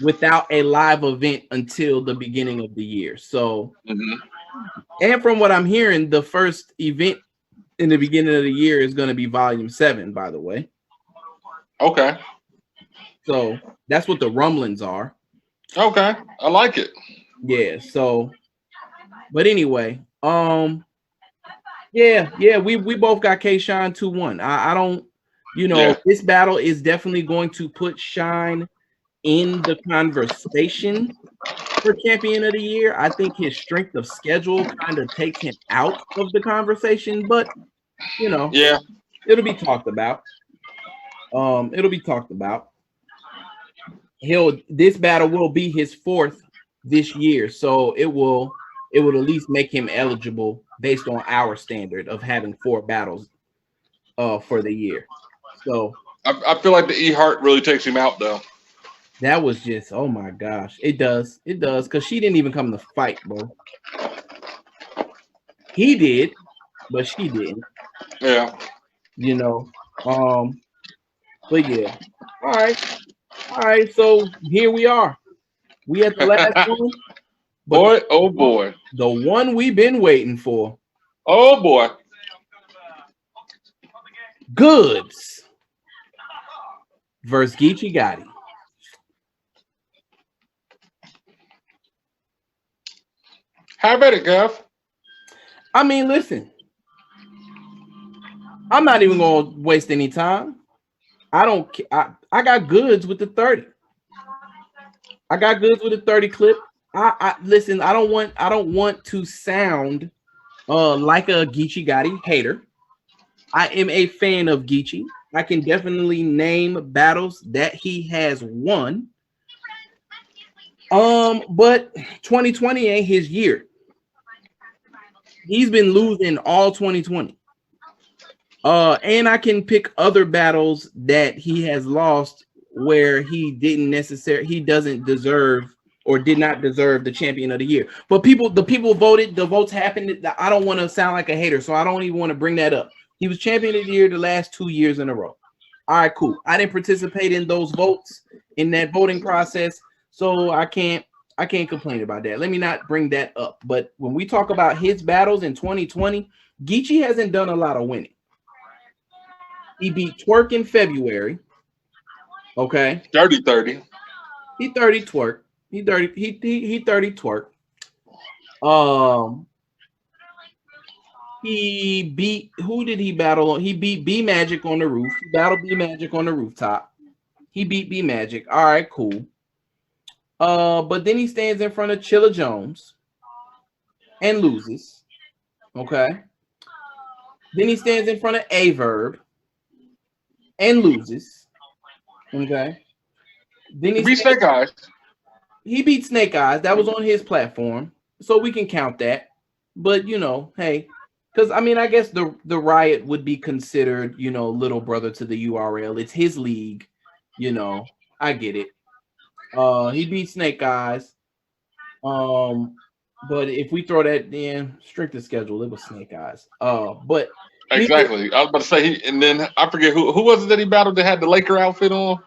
without a live event until the beginning of the year. So, and from what I'm hearing, the first event in the beginning of the year is going to be Volume 7, by the way. Okay. So that's what the rumblings are. Okay, I like it. Yeah. So, but anyway, yeah, we both got K-Shine 2-1. I don't, this battle is definitely going to put Shine in the conversation for champion of the year. I think his strength of schedule kind of takes him out of the conversation, but it'll be talked about. This battle will be his 4th this year, so it will it would at least make him eligible based on our standard of having 4 battles for the year. So I feel like the E Heart really takes him out though. that was just, oh my gosh. It does. It does. Because she didn't even come to fight, bro. He did, but she didn't. Yeah. You know. But yeah. All right. All right. So here we are. We at the last one. But Boy, oh boy. the one we've been waiting for. Oh boy. Goods versus Geechee Gotti. How about it, Gav? I mean, listen. I'm not even gonna waste any time. I don't. I got goods with the 30. I got goods with the 30 clip. I listen. I don't want to sound like a Geechee Gotti hater. I am a fan of Geechee. I can definitely name battles that he has won. But 2020 ain't his year. He's been losing all 2020. And I can pick other battles that he has lost where he doesn't deserve or did not deserve the champion of the year. But the people voted, the votes happened. I don't want to sound like a hater, so I don't even want to bring that up. He was champion of the year the last 2 years in a row. All right, cool. I didn't participate in those votes in that voting process, so I can't complain about that. Let me not bring that up. But when we talk about his battles in 2020, Geechee hasn't done a lot of winning. He beat Twerk in February. Okay. 30-30. He 30 Twerk. He 30 Twerk. He beat, who did he battle on? He beat B Magic on the roof. He battled B Magic on the rooftop. He beat B Magic. All right, cool. But then he stands in front of Chilla Jones and loses. Okay. Then he stands in front of Averb and loses. Okay. Then he beat Snake Eyes. He beat Snake Eyes. That was on his platform, so we can count that. But you know, hey, because I mean, I guess the Riot would be considered, you know, little brother to the URL. It's his league, you know. I get it. He beat Snake Eyes. But if we throw that in strictest schedule, it was Snake Eyes. But exactly. I was about to say and then I forget who was it that he battled that had the Laker outfit on?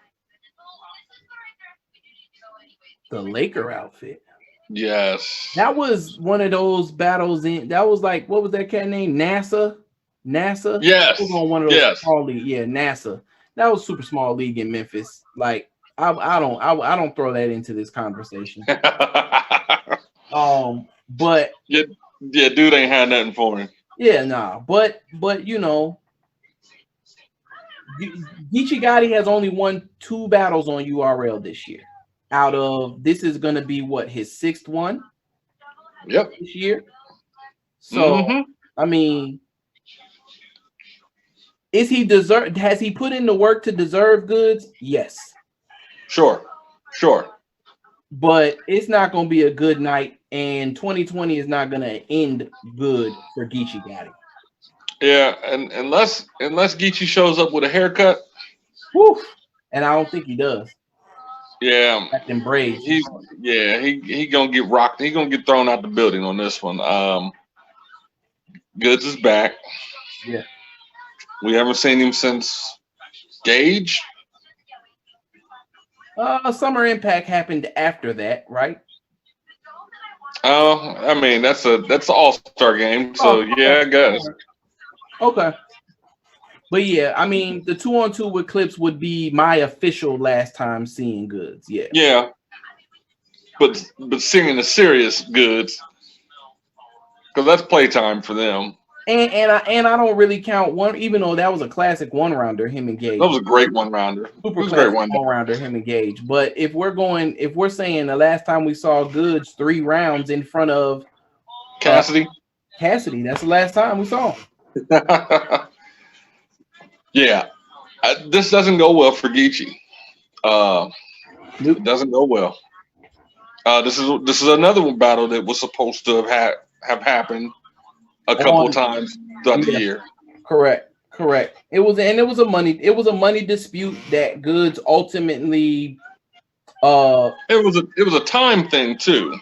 The Laker outfit. Yes. That was one of those battles that was like, what was that cat name? NASA? Yes. That was on one of those small league. Yeah, NASA. That was super small league in Memphis. Like, I don't throw that into this conversation. But yeah, dude ain't had nothing for him. Yeah, nah. But you know, Geechee Gotti has only won 2 battles on URL this year. Out of this is gonna be what, his 6th one? Yep. This year. So I mean, has he put in the work to deserve goods? Yes. Sure. But it's not gonna be a good night, and 2020 is not gonna end good for Geechee Gotti. Yeah, and unless Geechee shows up with a haircut. Whew, and I don't think he does. Yeah, in braids. He gonna get rocked. He gonna get thrown out the building on this one. Goods is back. Yeah, we haven't seen him since Gage. Summer Impact happened after that, right? I mean that's an all-star game, so yeah, I guess. Okay. But yeah, I mean, the 2-on-2 with Clips would be my official last time seeing Goods. Yeah. Yeah. But singing the serious Goods, because that's playtime for them. And I don't really count one, even though that was a classic 1-rounder, him and Gage. That was a great 1-rounder. Super classic 1-rounder, him and Gage. But if we're saying the last time we saw Goods 3 rounds in front of Cassidy, that's the last time we saw him. Yeah, this doesn't go well for Geechee. It doesn't go well. This is another one battle that was supposed to have happened a couple On times throughout the yeah, year. correct. It was a money dispute that Goods ultimately It was a time thing too.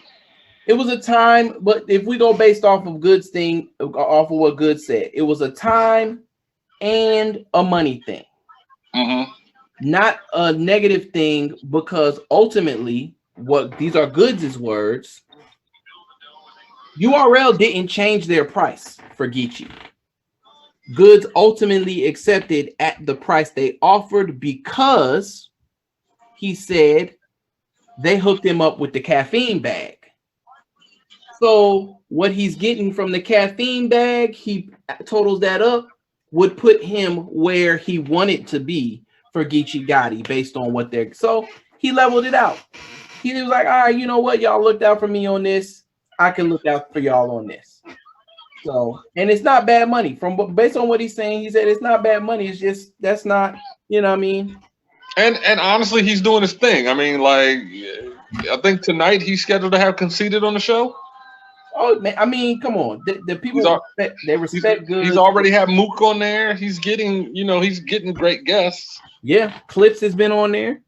it was a time, but if we go based off of Goods thing, off of what Goods said, it was a time and a money thing, Hmm. not a negative thing, because ultimately, what these are Goods' words, URL didn't change their price for Geechee. Goods ultimately accepted at the price they offered because he said they hooked him up with the caffeine bag. So what he's getting from the caffeine bag, he totals that up, would put him where he wanted to be for Geechee Gotti based on what they're. So he leveled it out. He was like, all right, you know what? Y'all looked out for me on this. I can look out for y'all on this. So, and it's not bad money. Based on what he's saying, he said it's not bad money. It's just that's not, you know what I mean? And honestly, he's doing his thing. I mean, like, I think tonight he's scheduled to have Conceited on the show. Oh man, I mean, come on. The people respect he's Goods. already had Mook on there. He's getting, he's getting great guests. Yeah, Clips has been on there.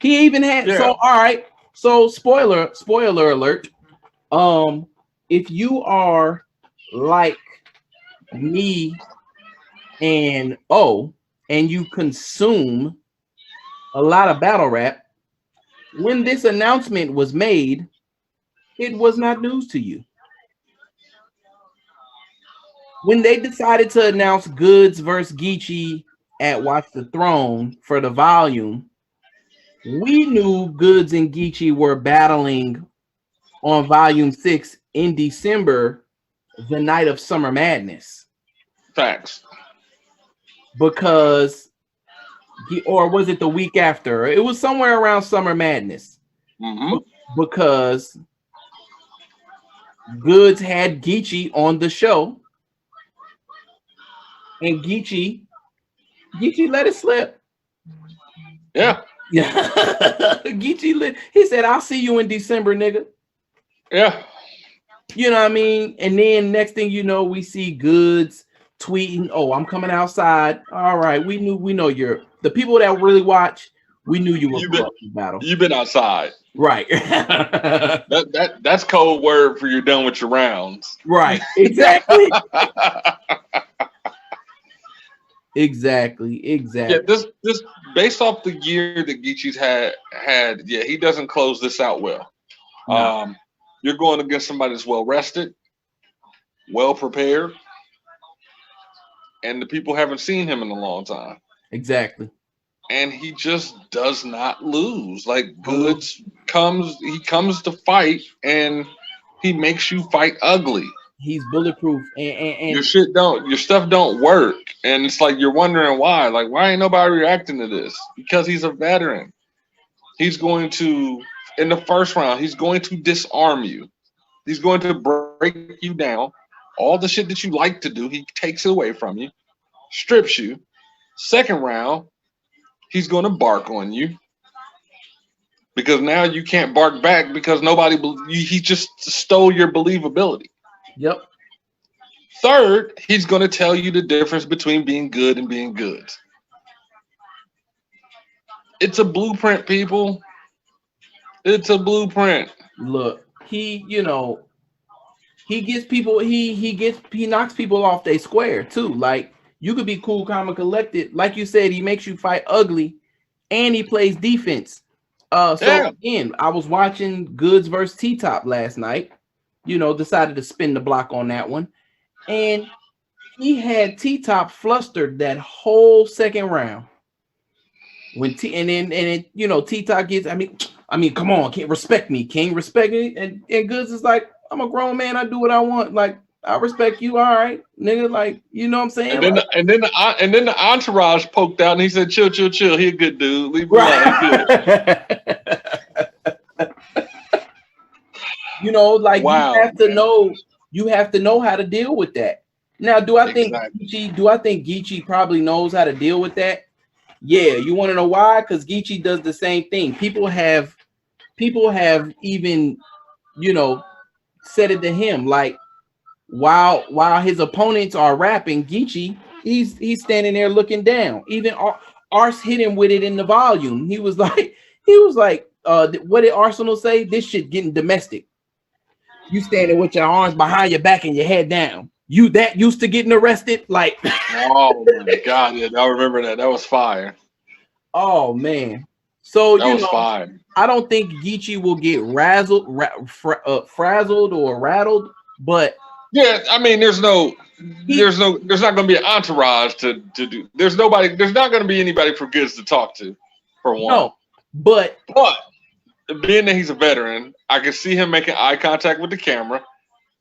He even had Yeah. so all right. So spoiler alert. If you are like me and and you consume a lot of battle rap, when this announcement was made, it was not news to you. When they decided to announce Goods versus Geechee at Watch the Throne for the volume, we knew Goods and Geechee were battling on volume 6 in December, the night of Summer Madness. Facts. Because, or was it the week after? It was somewhere around Summer Madness. Mm-hmm. Because Goods had Geechee on the show, and Geechee let it slip. Yeah. Yeah. Geechee he said, I'll see you in December, nigga. Yeah. You know what I mean? And then next thing you know, we see Goods tweeting, "Oh, I'm coming outside." All right, we know you're the people that really watch. We knew you were for battle. You've been outside, right? that's code word for you're done with your rounds. Right? Exactly. Exactly. Yeah, this based off the year that Geechee's had, yeah, he doesn't close this out well. No. You're going against somebody that's well rested, well prepared, and the people haven't seen him in a long time. Exactly. And he just does not lose. Like Goods comes to fight, and he makes you fight ugly. He's bulletproof, and your stuff don't work, and it's like you're wondering why. Like, why ain't nobody reacting to this? Because he's a veteran. He's going to, in the first round, he's going to disarm you. He's going to break you down. All the shit that you like to do, he takes it away from you, strips you. Second round, he's going to bark on you because now you can't bark back because he just stole your believability. Yep. Third, he's going to tell you the difference between being good and being good. It's a blueprint, people. It's a blueprint. Look, he gets people, he knocks people off their square too. Like, you could be cool, calm, and collected. Like you said, he makes you fight ugly, and he plays defense. Again, I was watching Goods versus T-Top last night. Decided to spin the block on that one. And he had T-Top flustered that whole second round. When T-Top gets, I mean, come on, can't respect me, King, respect me. And Goods is like, I'm a grown man, I do what I want. Like, I respect you, all right, nigga. Like, you know what I'm saying? And then the entourage poked out and he said, chill. He a good dude. Leave him alone. Like, wow, you have to know how to deal with that. Now, do I think Geechee probably knows how to deal with that? Yeah, you want to know why? Because Geechee does the same thing. People have people have even, you know, said it to him like while his opponents are rapping, Geechee, he's standing there looking down. Even Ars hit him with it in the volume. He was like, what did Arsenal say? This shit getting domestic. You standing with your arms behind your back and your head down. You that used to getting arrested? Like, Oh my god, yeah, I remember that. That was fire. oh man. So That was fire. I don't think Geechee will get frazzled or rattled, but Yeah, I mean, there's not going to be an entourage to do. There's not going to be anybody for Goods to talk to, for one. no, but being that he's a veteran, I can see him making eye contact with the camera.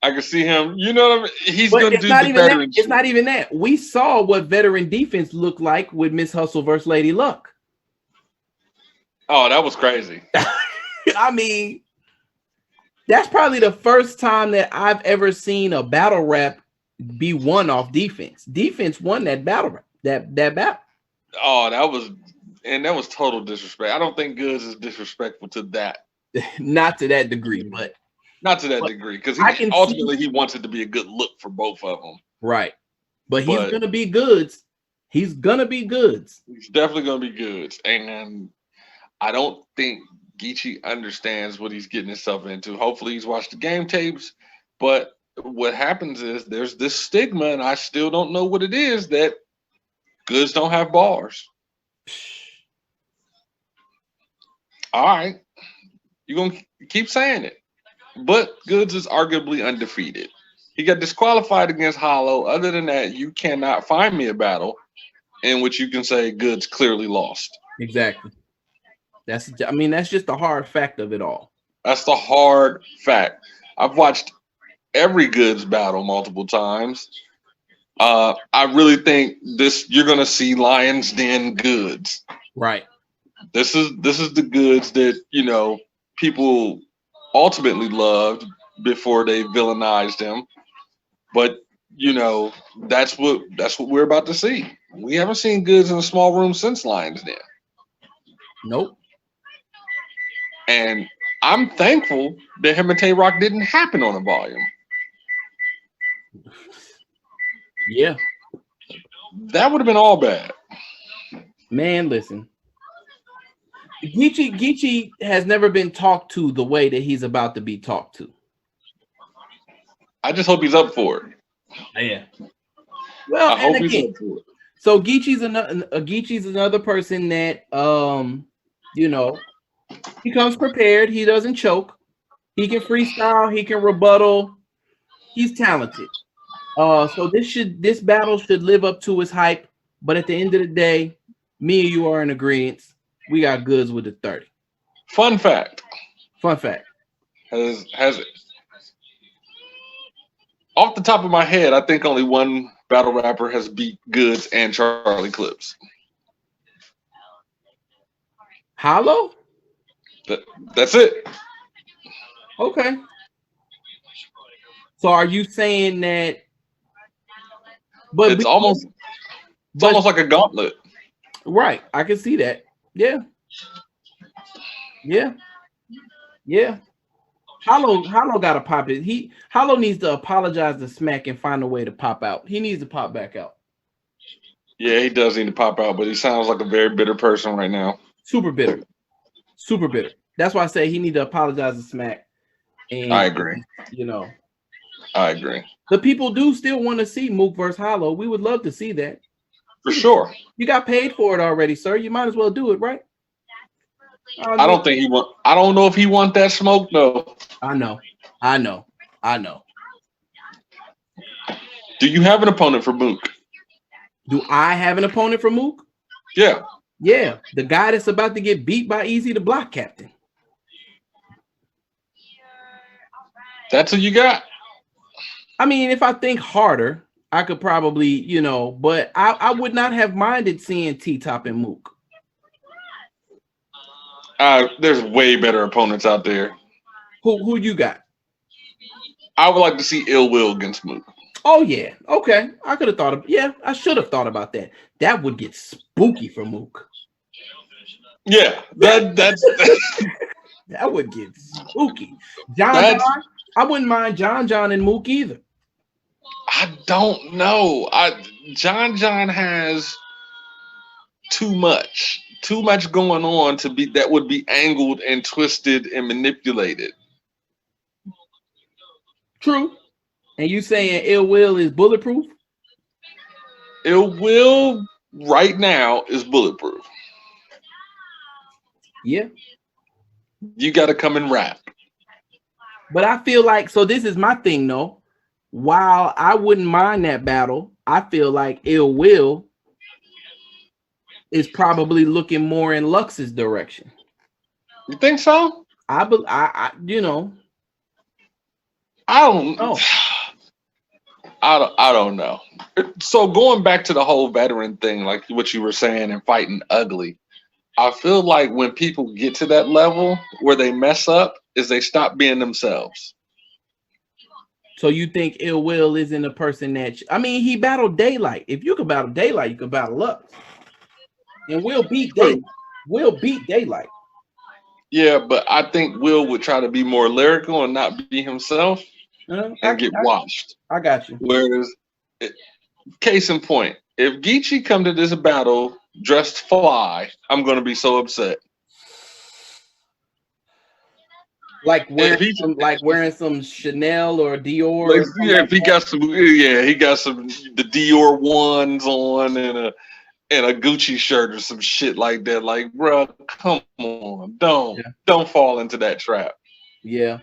I can see him, you know what I mean? He's going to do the veteran. It's not even that. We saw what veteran defense looked like with Miss Hustle versus Lady Luck. Oh, that was crazy. I mean, that's probably the first time that I've ever seen a battle rap be won off defense. Defense won that battle rap. That battle. Oh, that was total disrespect. I don't think Goods is disrespectful to that. Not to that degree, but not to that degree, because ultimately he wants it to be a good look for both of them. Right. But he's gonna be Goods. He's gonna be Goods. He's definitely gonna be Goods. And I don't think Geechee understands what he's getting himself into. Hopefully he's watched the game tapes, but what happens is there's this stigma, and I still don't know what it is, that Goods don't have bars. All right. You're going to keep saying it. But Goods is arguably undefeated. He got disqualified against Hollow. Other than that, you cannot find me a battle in which you can say Goods clearly lost. Exactly. That's just the hard fact of it all. That's the hard fact. I've watched every Goods battle multiple times. I really think you're going to see Lions Den Goods. Right. This is the Goods that, people ultimately loved before they villainized him. But, that's what we're about to see. We haven't seen Goods in a small room since Lions Den. Nope. And I'm thankful that him and Tay-Rock didn't happen on a volume. Yeah. That would have been all bad. Man, listen. Geechee has never been talked to the way that he's about to be talked to. I just hope he's up for it. Yeah. Well, I hope he's up for it. So Geechee's another person that he comes prepared. He doesn't choke. He can freestyle. He can rebuttal. He's talented. So this battle should live up to his hype. But at the end of the day, me and you are in agreement. We got Goods with the 30. Fun fact. Has it? Off the top of my head, I think only one battle rapper has beat Goods and Charlie Clips. Hollow? That's it. Okay. So are you saying that? But it's almost like a gauntlet. Right. I can see that. Yeah. Hollow got to pop it. Hollow needs to apologize to Smack and find a way to pop out. He needs to pop back out. Yeah, he does need to pop out, but he sounds like a very bitter person right now. Super bitter. That's why I say he need to apologize to Smack. And I agree. I agree. The people do still want to see Mook versus Hollow. We would love to see that. For sure. You got paid for it already, sir. You might as well do it, right? I don't think he want. I don't know if he want that smoke though. I know. Do you have an opponent for Mook? Do I have an opponent for Mook? Yeah. Yeah, the guy that's about to get beat by Easy the Block Captain. That's who you got. I mean, if I think harder, I could probably, but I would not have minded seeing T-Top and Mook. There's way better opponents out there. Who you got? I would like to see Ill Will against Mook. Oh yeah, okay. I could have thought of. Yeah, I should have thought about that. That would get spooky for Mook. Yeah, that's That would get spooky. John, That's I wouldn't mind John and Mook either. I don't know. John has too much going on to be that would be angled and twisted and manipulated. True. And you saying Ill Will is bulletproof? Ill Will right now is bulletproof. Yeah. You got to come and rap. But I feel like, so this is my thing though. While I wouldn't mind that battle, I feel like Ill Will is probably looking more in Lux's direction. You think so? I you know. I don't know. I don't know. So going back to the whole veteran thing, like what you were saying, and fighting ugly, I feel like when people get to that level where they mess up, is they stop being themselves. So you think Ill Will isn't a person that I mean, he battled Daylight. If you can battle Daylight, you can battle Lux. And Will beat Daylight. Will beat Daylight. Yeah, but I think Will would try to be more lyrical and not be himself and get washed. I got you. Whereas, case in point, if Geechee come to this battle dressed fly, I'm going to be so upset. Like wearing some Chanel or Dior. Like, yeah, if he got some, he got some the Dior ones on and a Gucci shirt or some shit like that. Like, bro, come on, don't fall into that trap. Yeah.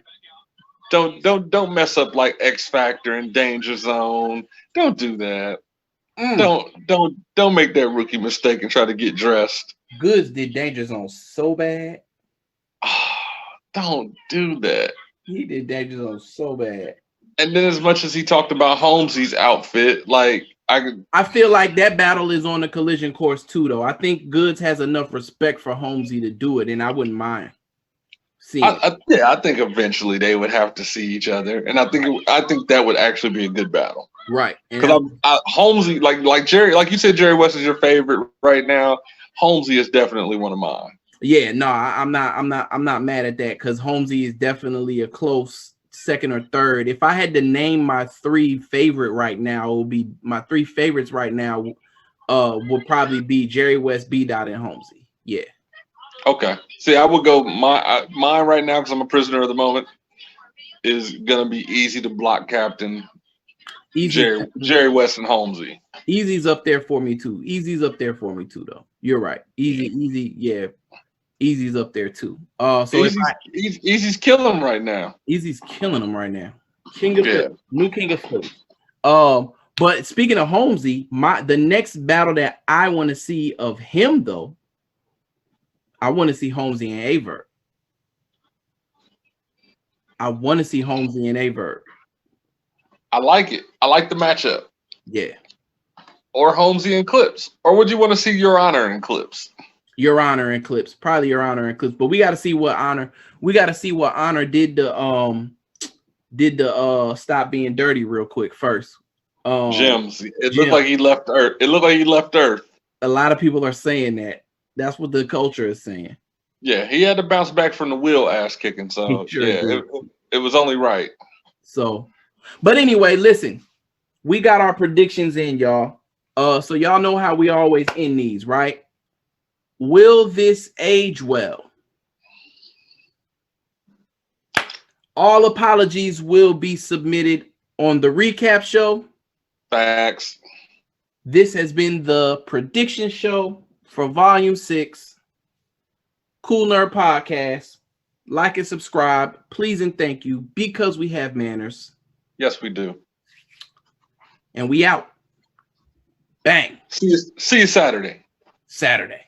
Don't mess up like X Factor and Danger Zone. Don't do that. Don't make that rookie mistake and try to get dressed. Goods did Danger Zone so bad. Don't do that. He did Danger Zone so bad. And then as much as he talked about Holmesy's outfit, like I feel like that battle is on the collision course too, though. I think Goods has enough respect for Holmesy to do it, and I wouldn't mind seeing. I think eventually they would have to see each other, and I think that would actually be a good battle. Right. Because Holmesy, like Jerry, like you said, Jerry West is your favorite right now. Holmesy is definitely one of mine. Yeah, no, I'm not mad at that because Holmesy is definitely a close second or third. If I had to name my three favorite right now, it would be my three favorites right now. Would probably be Jerry West, B. Dot, and Holmesy. Yeah. Okay. See, I would go mine right now because I'm a prisoner of the moment. Is gonna be Easy to block captain. Easy. Jerry West and Holmesy. Easy's up there for me too. Easy's up there for me too, though. You're right. Easy, yeah. Easy's up there too. So Easy's killing him right now. Easy's killing him right now. New king of Philly. But speaking of Holmesy, the next battle that I want to see of him though, I want to see Holmesy and Avert. I want to see Holmesy and Avert. I like it. I like the matchup. Yeah. Or Holmesy and Clips. Or would you want to see Your Honor and Clips? Your Honor and Clips. Probably Your Honor and Clips. But we got to see what Honor. We got to see what Honor did to stop being dirty real quick first. Gems. It looked like he left Earth. A lot of people are saying that. That's what the culture is saying. Yeah, he had to bounce back from the Will ass kicking. So it was only right. So, but anyway, listen, we got our predictions in, y'all. So y'all know how we always end these, right? Will this age well? All apologies will be submitted on the recap show. Facts. This has been the prediction show for Volume 6. Kool Nerd Podcast. Like and subscribe. Please and thank you, because we have manners. Yes, we do. And we out. Bang. See you Saturday. Saturday.